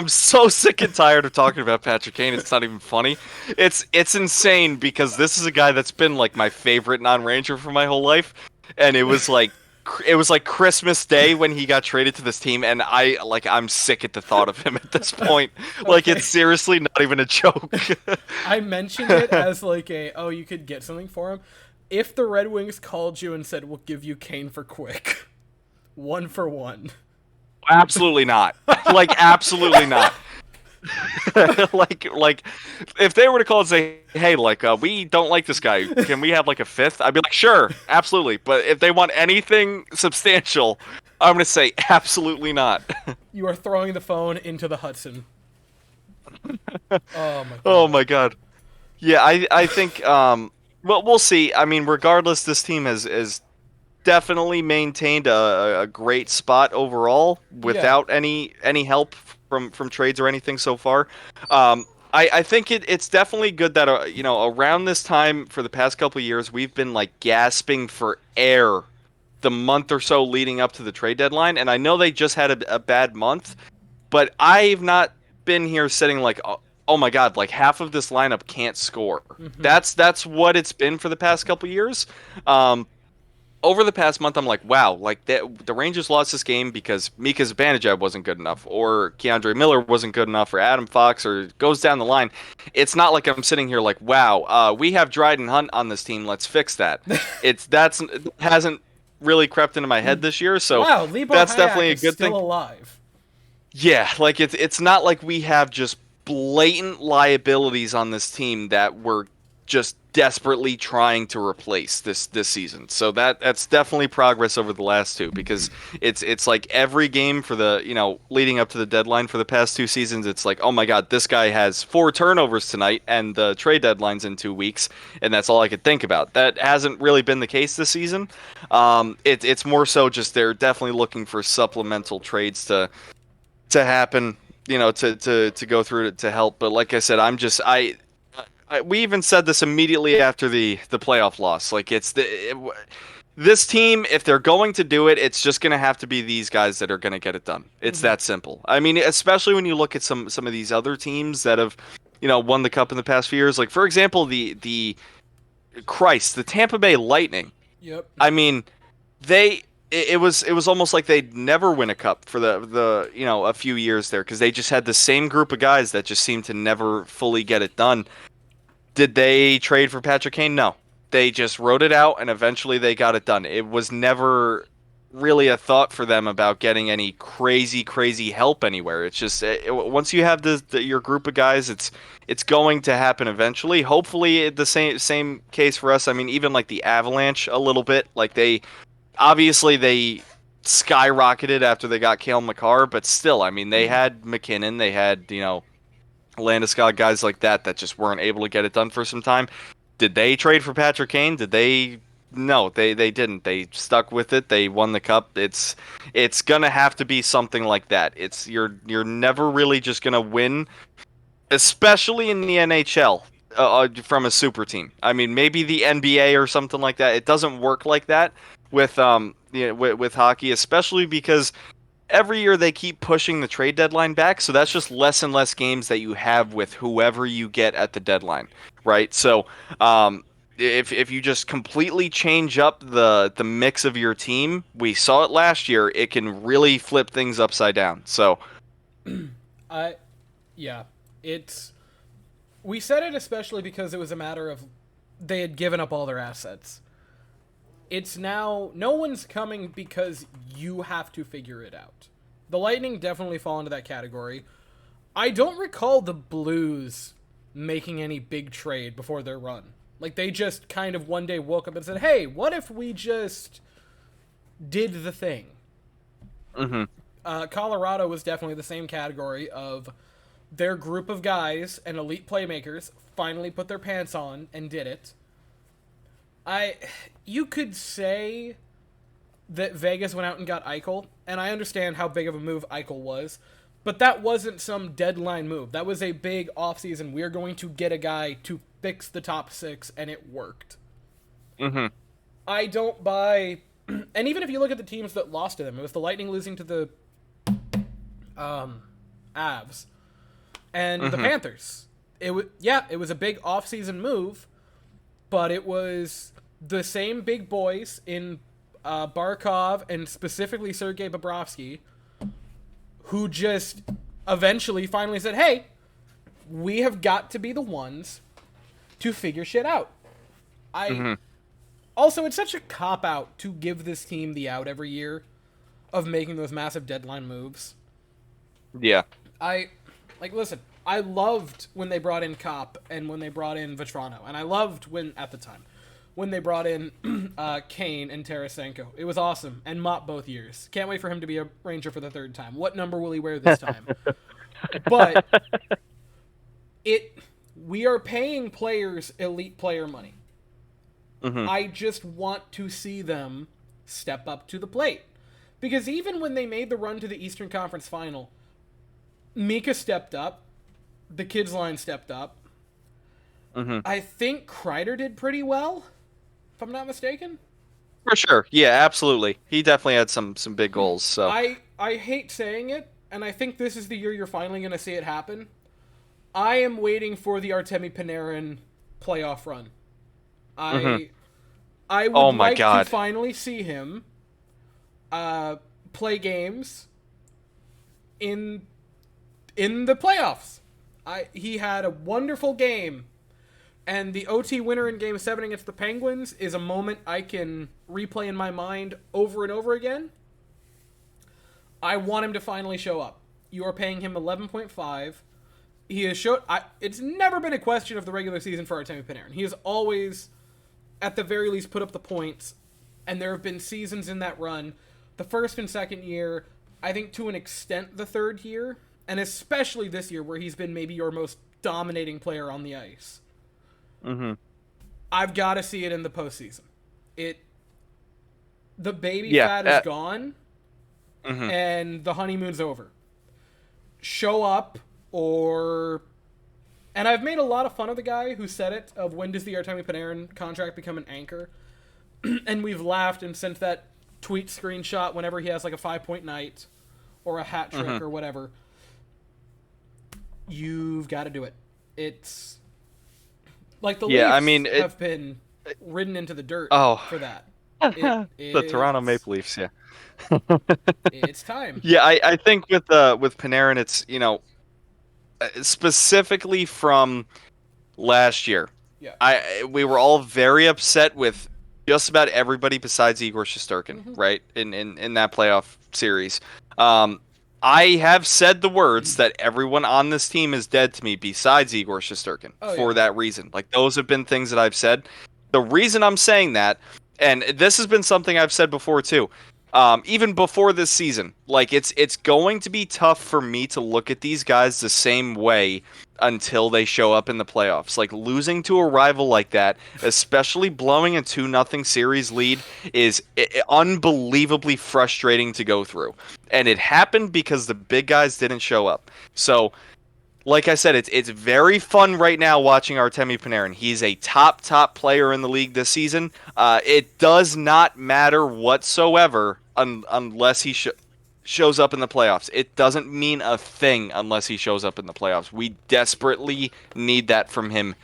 so sick and tired of talking about Patrick Kane. It's not even funny. It's insane because this is a guy that's been like my favorite non-Ranger for my whole life, and it was like Christmas Day when he got traded to this team, and I'm sick at the thought of him at this point. Like, it's seriously not even a joke. I mentioned it as like you could get something for him. If the Red Wings called you and said, we'll give you Kane for quick, 1-for-1. Absolutely not. Like, absolutely not. like if they were to call and say, hey, like, we don't like this guy, can we have like a fifth? I'd be like, sure, absolutely. But if they want anything substantial, I'm gonna say absolutely not. You are throwing the phone into the Hudson. Oh my god. Oh my god. Yeah, I think well, we'll see. I mean, regardless, this team has definitely maintained a great spot overall Yeah. without any help from trades or anything so far. Um, I think it's definitely good that around this time for the past couple of years we've been like gasping for air the month or so leading up to the trade deadline, and I know they just had a bad month, but I've not been here sitting like, oh my god, like half of this lineup can't score. Hmm. That's what it's been for the past couple years. Um, Over the past month, I'm like, wow, like the Rangers lost this game because Mika Zibanejad wasn't good enough, or Keandre Miller wasn't good enough, or Adam Fox, or goes down the line. It's not like I'm sitting here like, wow, we have Dryden Hunt on this team. Let's fix that. It hasn't really crept into my head this year, so Wow, Libor that's Hayek definitely a is good still thing. alive. Yeah, like it's not like we have just blatant liabilities on this team that we're just desperately trying to replace this season. So that's definitely progress over the last two because it's like every game for the, leading up to the deadline for the past two seasons, it's like, "Oh my god, this guy has 4 turnovers tonight and the trade deadline's in 2 weeks," and that's all I could think about. That hasn't really been the case this season. It's more so just they're definitely looking for supplemental trades to happen, to go through to help. But like I said, we even said this immediately after the playoff loss. Like this team, if they're going to do it, it's just going to have to be these guys that are going to get it done. It's Hmm. that simple. I mean, especially when you look at some of these other teams that have, won the cup in the past few years. Like for example, the Tampa Bay Lightning. Yep. I mean, they it was almost like they'd never win a cup for the a few years there because they just had the same group of guys that just seemed to never fully get it done. Did they trade for Patrick Kane? No. They just wrote it out and eventually they got it done. It was never really a thought for them about getting any crazy help anywhere. It's just once you have your group of guys, it's going to happen eventually. Hopefully the same case for us. I mean, even like the Avalanche a little bit, like they skyrocketed after they got Cale Makar, but still, I mean, they had McKinnon, they had, Landeskog, guys like that just weren't able to get it done for some time. Did they trade for Patrick Kane? Did they? No, they didn't. They stuck with it. They won the cup. It's gonna have to be something like that. You're never really just gonna win, especially in the NHL, from a super team. I mean, maybe the NBA or something like that. It doesn't work like that with hockey, especially because every year they keep pushing the trade deadline back, so that's just less and less games that you have with whoever you get at the deadline, right? So, if you just completely change up the mix of your team, we saw it last year, it can really flip things upside down. So, I yeah. It's we said it especially because it was a matter of they had given up all their assets. It's now no one's coming because you have to figure it out. The Lightning definitely fall into that category. I don't recall the Blues making any big trade before their run. Like they just kind of one day woke up and said, "Hey, what if we just did the thing?" mhm, Colorado was definitely the same category of their group of guys and elite playmakers finally put their pants on and did it. You could say that Vegas went out and got Eichel, and I understand how big of a move Eichel was, but that wasn't some deadline move. That was a big offseason. We're going to get a guy to fix the top six, and it worked. mhm, I don't buy. And even if you look at the teams that lost to them, it was the Lightning losing to the Avs and the mhm. Panthers. It was a big offseason move, but it was the same big boys in Barkov and specifically Sergei Bobrovsky who just eventually finally said, "Hey, we have got to be the ones to figure shit out." I Also, it's such a cop out to give this team the out every year of making those massive deadline moves. Yeah. Listen, I loved when they brought in Kopp and when they brought in Vetrano, and I loved at the time, when they brought in Kane and Tarasenko. It was awesome, and Mott both years. Can't wait for him to be a Ranger for the third time. What number will he wear this time? But We are paying players elite player money. Mm-hmm. I just want to see them step up to the plate. Because even when they made the run to the Eastern Conference Final, Mika stepped up. The kids line stepped up. Mm-hmm. I think Kreider did pretty well, if I'm not mistaken. For sure. Yeah, absolutely. He definitely had some big goals. So I hate saying it, and I think this is the year you're finally going to see it happen. I am waiting for the Artemi Panarin playoff run. Mhm. I would Oh my like God. to finally see him play games in the playoffs. He had a wonderful game, and the OT winner in Game 7 against the Penguins is a moment I can replay in my mind over and over again. I want him to finally show up. You are paying him 11.5. He has showed. It's never been a question of the regular season for Artemi Panarin. He has always, at the very least, put up the points, and there have been seasons in that run, the first and second year, I think to an extent the third year, and especially this year where he's been maybe your most dominating player on the ice. Mhm. I've got to see it in the postseason. The baby Yeah. fat is gone, Mhm. and the honeymoon's over. Show up, or... And I've made a lot of fun of the guy who said it, of when does the Artemi Panarin contract become an anchor? And we've laughed and sent that tweet screenshot whenever he has like a 5-point night or a hat trick or whatever. You've got to do it. It's like the Leafs have been ridden into the dirt for that. The Toronto Maple Leafs, yeah. It's time. Yeah, I think with Panarin, it's, specifically from last year. Yeah. We were all very upset with just about everybody besides Igor Shesterkin, right? In that playoff series. I have said the words that everyone on this team is dead to me besides Igor Shesterkin for that reason. Like, those have been things that I've said. The reason I'm saying that, and this has been something I've said before too, even before this season, like it's going to be tough for me to look at these guys the same way until they show up in the playoffs. Like, losing to a rival like that, especially blowing a 2-0 series lead, is unbelievably frustrating to go through. And it happened because the big guys didn't show up. So, like I said, it's very fun right now watching Artemi Panarin. He's a top player in the league this season. It does not matter whatsoever unless he shows up in the playoffs. It doesn't mean a thing unless he shows up in the playoffs. We desperately need that from him.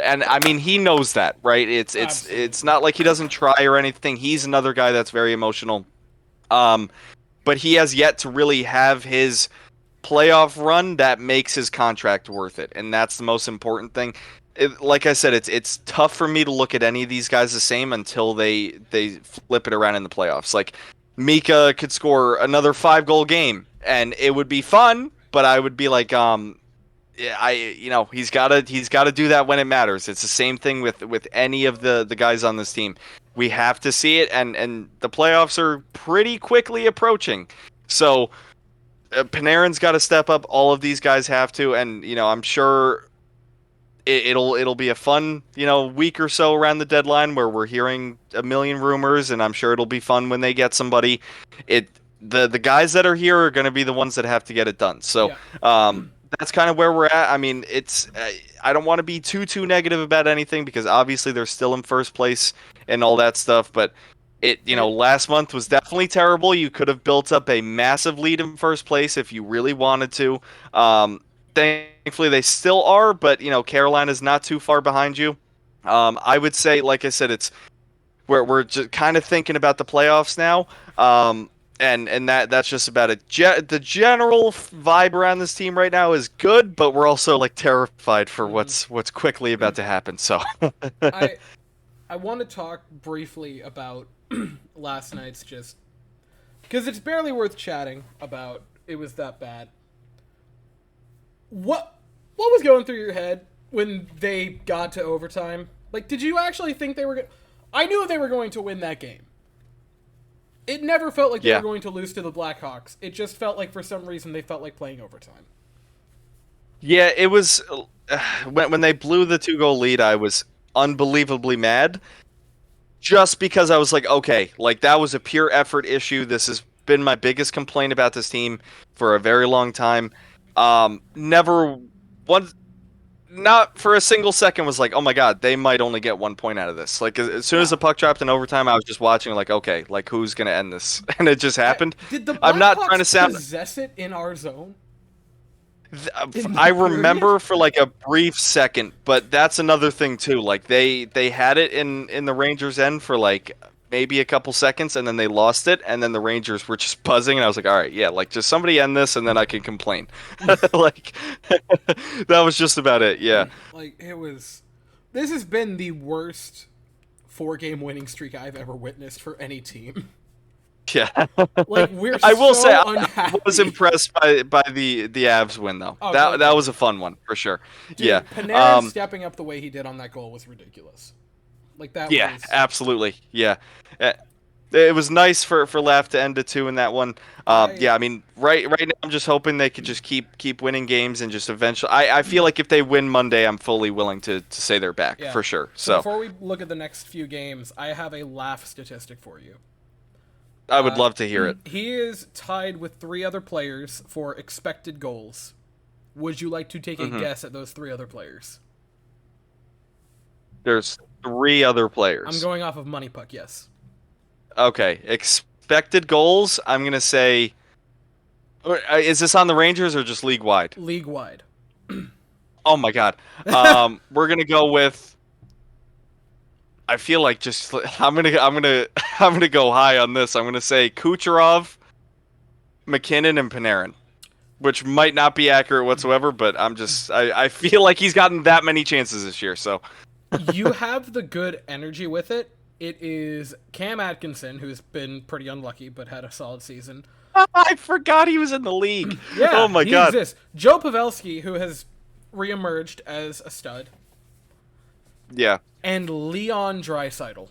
And I mean, he knows that, right? It's not like he doesn't try or anything. He's another guy that's very emotional. But he has yet to really have his playoff run that makes his contract worth it, and that's the most important thing. Like I said, it's tough for me to look at any of these guys the same until they flip it around in the playoffs. Like, Mika could score another 5-goal game, and it would be fun, but I would be like, he's gotta do that when it matters. It's the same thing with any of the guys on this team. We have to see it, and the playoffs are pretty quickly approaching. So Panarin's got to step up. All of these guys have to, and I'm sure it'll be a fun week or so around the deadline where we're hearing a million rumors, and I'm sure it'll be fun when they get somebody. The guys that are here are going to be the ones that have to get it done. So that's kind of where we're at. I mean, it's I don't want to be too negative about anything because obviously they're still in first place and all that stuff, but last month was definitely terrible. You could have built up a massive lead in first place if you really wanted to. Thankfully, they still are, but Carolina's not too far behind you. I would say, like I said, it's we're just kind of thinking about the playoffs now, and that's just about it. The general vibe around this team right now is good, but we're also like terrified for what's quickly about to happen. So I want to talk briefly about last night's, just because it's barely worth chatting about. It was that bad. What was going through your head when they got to overtime? Like, did you actually think they were going? I knew they were going to win that game. It never felt like they were going to lose to the Blackhawks. It just felt like for some reason they felt like playing overtime. Yeah, it was when they blew the 2-goal lead, I was unbelievably mad. Just because I was like, okay, like that was a pure effort issue. This has been my biggest complaint about this team for a very long time. Never one, not for a single second was like, oh my god, they might only get 1 point out of this. Like as soon as the puck dropped in overtime, I was just watching like, okay, like who's gonna end this? And it just happened. Did the I'm not trying to Blackhawks sound. possess it in our zone? In I the remember period? for like a brief second, but that's another thing too. Like they had it in the Rangers' end for like maybe a couple seconds, and then they lost it, and then the Rangers were just buzzing, and I was like, all right, yeah, like just somebody end this, and then I can complain. Like that was just about it. Yeah, Like, it was. This has been the worst 4-game winning streak I've ever witnessed for any team. yeah. Like, we're I will so say I unhappy. was impressed by the Avs win though. Oh, That great that game. was a fun one for sure. Dude, Yeah. Panarin stepping up the way he did on that goal was ridiculous. Like, that Yeah, was. absolutely. Yeah. Uh, It was nice for Laugh to end it too in that one. Yeah, I mean, right now I'm just hoping they could just keep winning games and just eventually. I feel like if they win Monday, I'm fully willing to say they're back Yeah. for sure. So So before we look at the next few games, I have a laugh statistic for you. I would love to hear it. He is tied with 3 other players for expected goals. Would you like to take a guess at those 3 other players? There's 3 other I'm players. going off of Money Puck, yes. Okay, expected goals. I'm gonna say. Is this on the Rangers or just league wide? League wide. Oh my god. We're gonna go with. I feel like just I'm gonna go high on this. I'm gonna say Kucherov, McKinnon, and Panarin, which might not be accurate whatsoever, but I feel like he's gotten that many chances this year. So You have the good energy with it. It is Cam Atkinson, who's been pretty unlucky but had a solid season. I forgot he was in the league. Yeah, oh my he god. exists. Joe Pavelski, who has reemerged as a stud, Yeah. and Leon Draisaitl.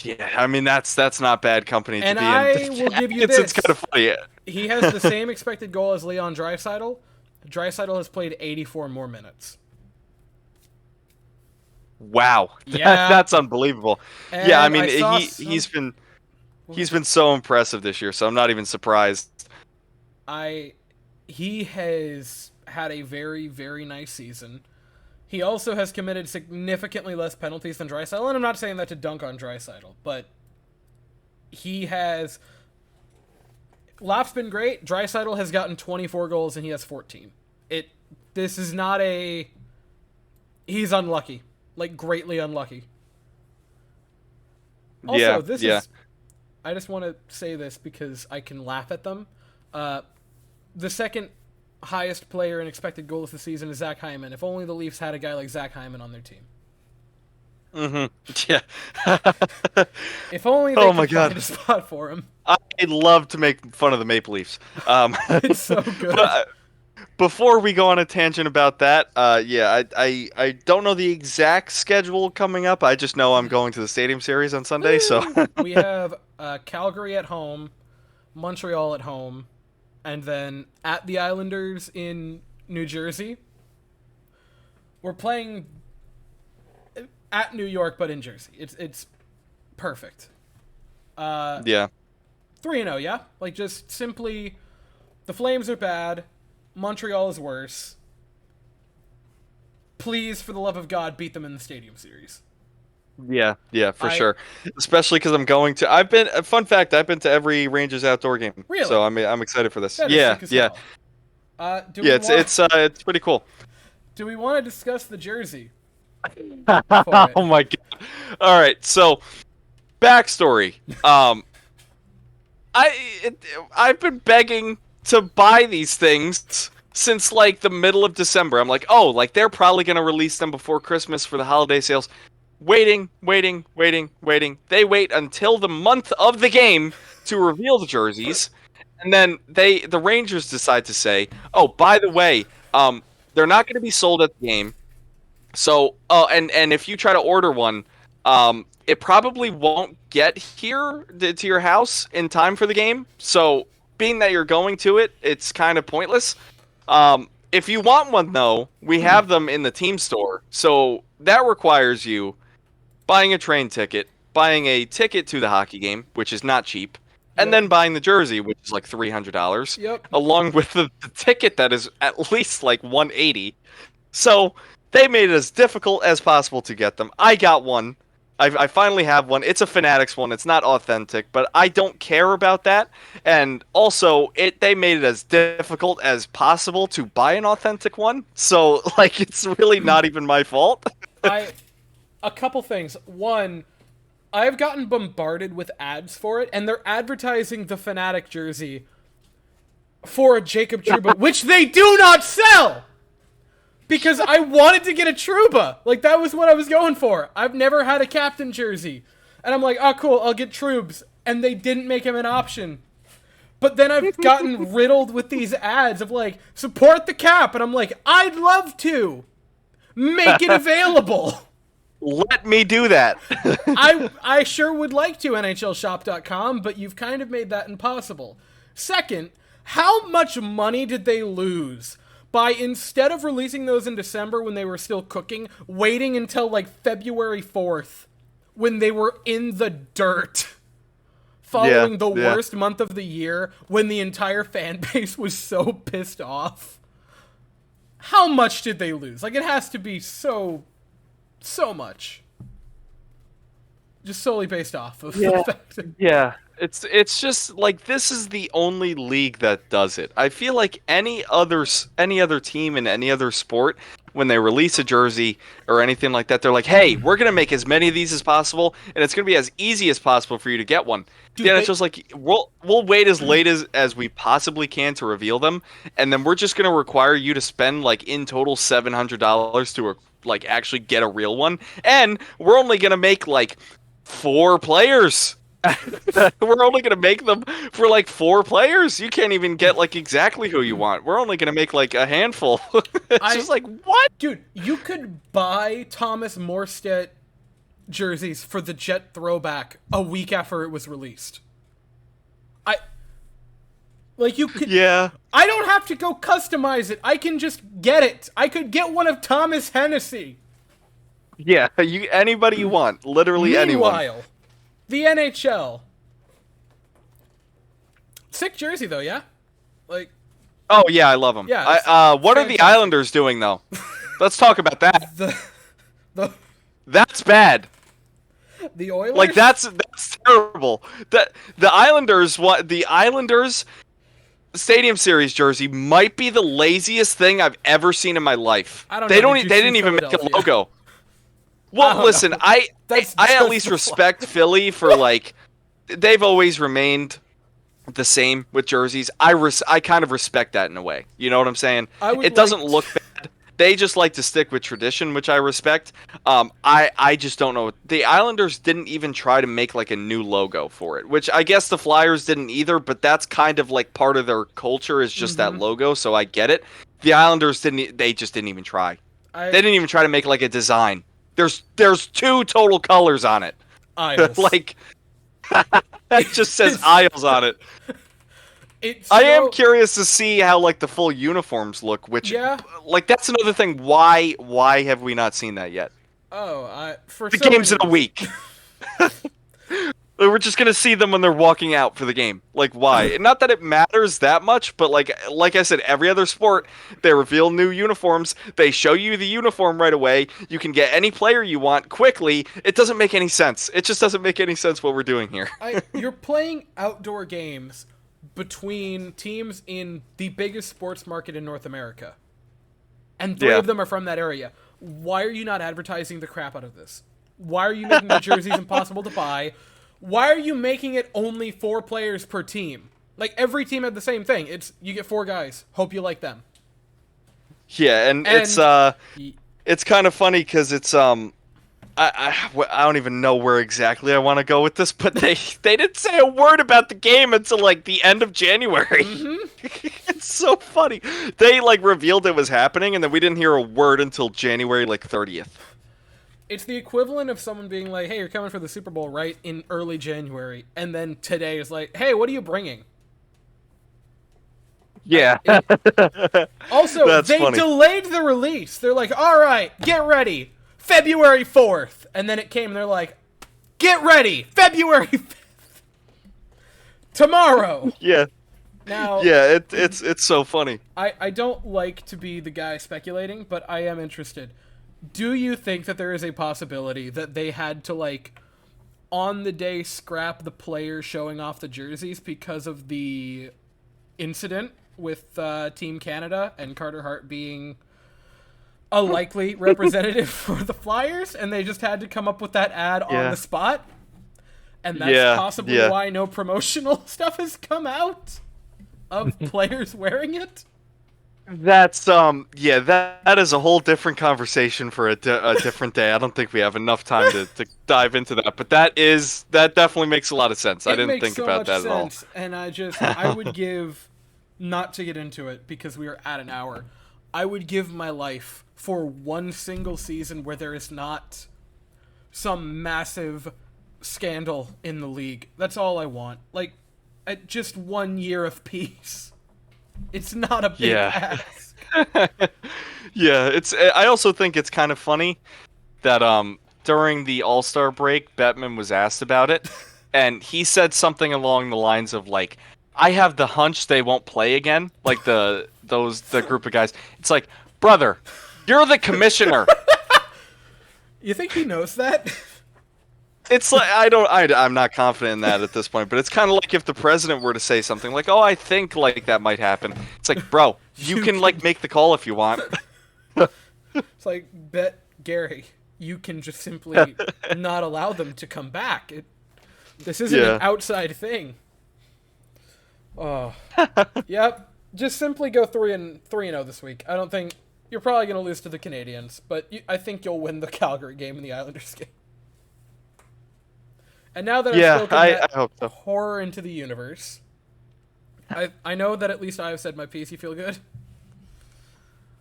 Yeah, I mean that's not bad company to And be I in. will give you it's this. kind of funny. He has the same expected goal as Leon Draisaitl. Draisaitl has played 84 more minutes. Wow. Yeah. That's unbelievable. And yeah, I mean saw he's been so impressive this year, so I'm not even surprised. He has had a very, very nice season. He also has committed significantly less penalties than Draisaitl, and I'm not saying that to dunk on Draisaitl, but he has. Laugh's been great. Draisaitl has gotten 24 goals and he has 14. This is not a. He's unlucky, like greatly unlucky. Also, Yeah, this yeah. is. I just want to say this because I can laugh at them. The second highest player in expected goals this season is Zach Hyman. If only the Leafs had a guy like Zach Hyman on their team. Yeah. If only they could find a spot for him. I'd love to make fun of the Maple Leafs. It's so good. But, before we go on a tangent about that, yeah, I don't know the exact schedule coming up. I just know I'm going to the Stadium Series on Sunday, so We have Calgary at home, Montreal at home, and then at the Islanders in New Jersey. We're playing at New York, but in Jersey. It's perfect. yeah. 3-0, yeah? Like, just simply, the Flames are bad, Montreal is worse. Please, for the love of God, beat them in the Stadium Series. Yeah, for sure. Especially because I'm going to. Fun fact, I've been to every Rangers outdoor game. Really? So I'm excited for this. That is Yeah, sick as yeah, hell. yeah. It's pretty cool. Do we want to discuss the jersey? Oh my god! All right, so backstory. I've been begging to buy these things since like the middle of December. I'm like, oh, like they're probably gonna release them before Christmas for the holiday sales. Waiting. They wait until the month of the game to reveal the jerseys, and then the Rangers decide to say, oh, by the way, they're not going to be sold at the game. So, and if you try to order one, it probably won't get here to your house in time for the game. So, being that you're going to it, it's kind of pointless. If you want one, though, we have them in the team store. So that requires you buying a train ticket, buying a ticket to the hockey game, which is not cheap, and Yep. then buying the jersey, which is like $300, Yep. along with the ticket that is at least like $180. So they made it as difficult as possible to get them. I got one. I finally have one. It's a Fanatics one. It's not authentic, but I don't care about that. And also, they made it as difficult as possible to buy an authentic one. So, like, it's really not even my fault. A couple things. One, I've gotten bombarded with ads for it, and they're advertising the Fnatic jersey for a Jacob Trouba, which they do not sell! Because I wanted to get a Trouba. Like, that was what I was going for. I've never had a captain jersey. And I'm like, oh, cool, I'll get Troubs. And they didn't make him an option. But then I've gotten riddled with these ads of, like, support the cap. And I'm like, I'd love to. Make it available. Let me do that. I sure would like to, NHLshop.com, but you've kind of made that impossible. Second, how much money did they lose by, instead of releasing those in December when they were still cooking, waiting until like February 4th when they were in the dirt following the worst month of the year when the entire fan base was so pissed off? How much did they lose? Like, it has to be so much. Just solely based off of the fact that... Yeah. It's just like, this is the only league that does it. I feel like any other team in any other sport, when they release a jersey or anything like that, they're like, hey, we're going to make as many of these as possible, and it's going to be as easy as possible for you to get one. Dude, it's just like, we'll wait as late as we possibly can to reveal them, and then we're just going to require you to spend, like, in total $700 to, like, actually get a real one, and we're only going to make, like, 4 players. We're only going to make them for like 4 players. You can't even get like exactly who you want. We're only going to make like a handful. It's just like, what? Dude, you could buy Thomas Morstedt jerseys for the Jet throwback a week after it was released. You could... Yeah. I don't have to go customize it. I can just get it. I could get one of Thomas Hennessy. Yeah, anybody you want. Literally anyone. Meanwhile, the NHL. Sick jersey, though, yeah? Like... Oh, yeah, I love them. Yeah, what are the Islanders doing, though? Let's talk about that. That's bad. The Oilers? Like, that's terrible. The Islanders Stadium Series jersey might be the laziest thing I've ever seen in my life. They didn't even make a logo. Well, listen, I at least respect Philly for, like, they've always remained the same with jerseys. I kind of respect that in a way. You know what I'm saying? It doesn't look bad. They just like to stick with tradition, which I respect. I just don't know. The Islanders didn't even try to make, like, a new logo for it, which I guess the Flyers didn't either, but that's kind of, like, part of their culture is just that logo, so I get it. The Islanders they just didn't even try. They didn't even try to make, like, a design. There's 2 total colors on it. Isles. Like, that just says Isles on it. I am curious to see how, like, the full uniforms look, which, like, that's another thing. Why have we not seen that yet? The game's in a week. We're just gonna see them when they're walking out for the game. Like, why? Not that it matters that much, but like I said, every other sport, they reveal new uniforms. They show you the uniform right away. You can get any player you want quickly. It doesn't make any sense. It just doesn't make any sense what we're doing here. You're playing outdoor games between teams in the biggest sports market in North America, and 3 of them are from that area. Why are you not advertising the crap out of this? Why are you making the jerseys impossible to buy? Why are you making it only 4 players per team? Like, every team had the same thing. You get 4 guys. Hope you like them. Yeah, and it's kind of funny because it's I don't even know where exactly I want to go with this, but they didn't say a word about the game until like the end of January. It's so funny. They like revealed it was happening, and then we didn't hear a word until January like 30th. It's the equivalent of someone being like, hey, you're coming for the Super Bowl, right, in early January, and then today is like, hey, what are you bringing? Yeah. Also, That's they funny. delayed the release. They're like, all right, get ready, February 4th. And then it came, and they're like, get ready, February 5th. Tomorrow. Yeah. Now, Yeah, it's so funny. I don't like to be the guy speculating, but I am interested. Do you think that there is a possibility that they had to, like, on the day scrap the players showing off the jerseys because of the incident with Team Canada and Carter Hart being a likely representative for the Flyers, and they just had to come up with that ad on the spot? And that's possibly why no promotional stuff has come out of players wearing it? That's that is a whole different conversation for a different day. I don't think we have enough time to dive into that, but that definitely makes a lot of sense. I didn't think about that at all. And I would give, not to get into it because we are at an hour, I would give my life for one single season where there is not some massive scandal in the league. That's all I want. Like, just 1 year of peace. It's not a big ask. Yeah, I also think it's kind of funny that during the All-Star break, Bettman was asked about it, and he said something along the lines of like, "I have the hunch they won't play again." Like the group of guys. It's like, brother, you're the commissioner. You think he knows that? It's like I'm not confident in that at this point, but it's kind of like if the president were to say something like, "Oh, I think like that might happen." It's like, bro, you can like make the call if you want. It's like, Gary, you can just simply not allow them to come back. This isn't an outside thing. Oh, yep. Just simply go 3-0 this week. I don't think you're probably going to lose to the Canadians, but I think you'll win the Calgary game and the Islanders game. And now that I've spoken that hope so. horror into the universe, I know that at least I've said my piece. You feel good?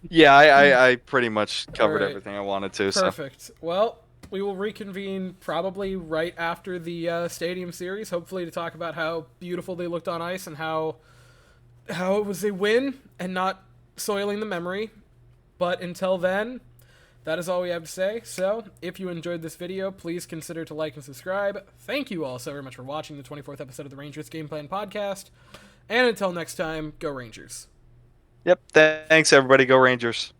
Yeah, I pretty much covered everything I wanted to. Perfect. So. Well, we will reconvene probably right after the Stadium Series, hopefully to talk about how beautiful they looked on ice and how it was a win and not soiling the memory. But until then, that is all we have to say. So, if you enjoyed this video, please consider to like and subscribe. Thank you all so very much for watching the 24th episode of the Rangers Gameplan podcast. And until next time, go Rangers. Yep, thanks everybody. Go Rangers.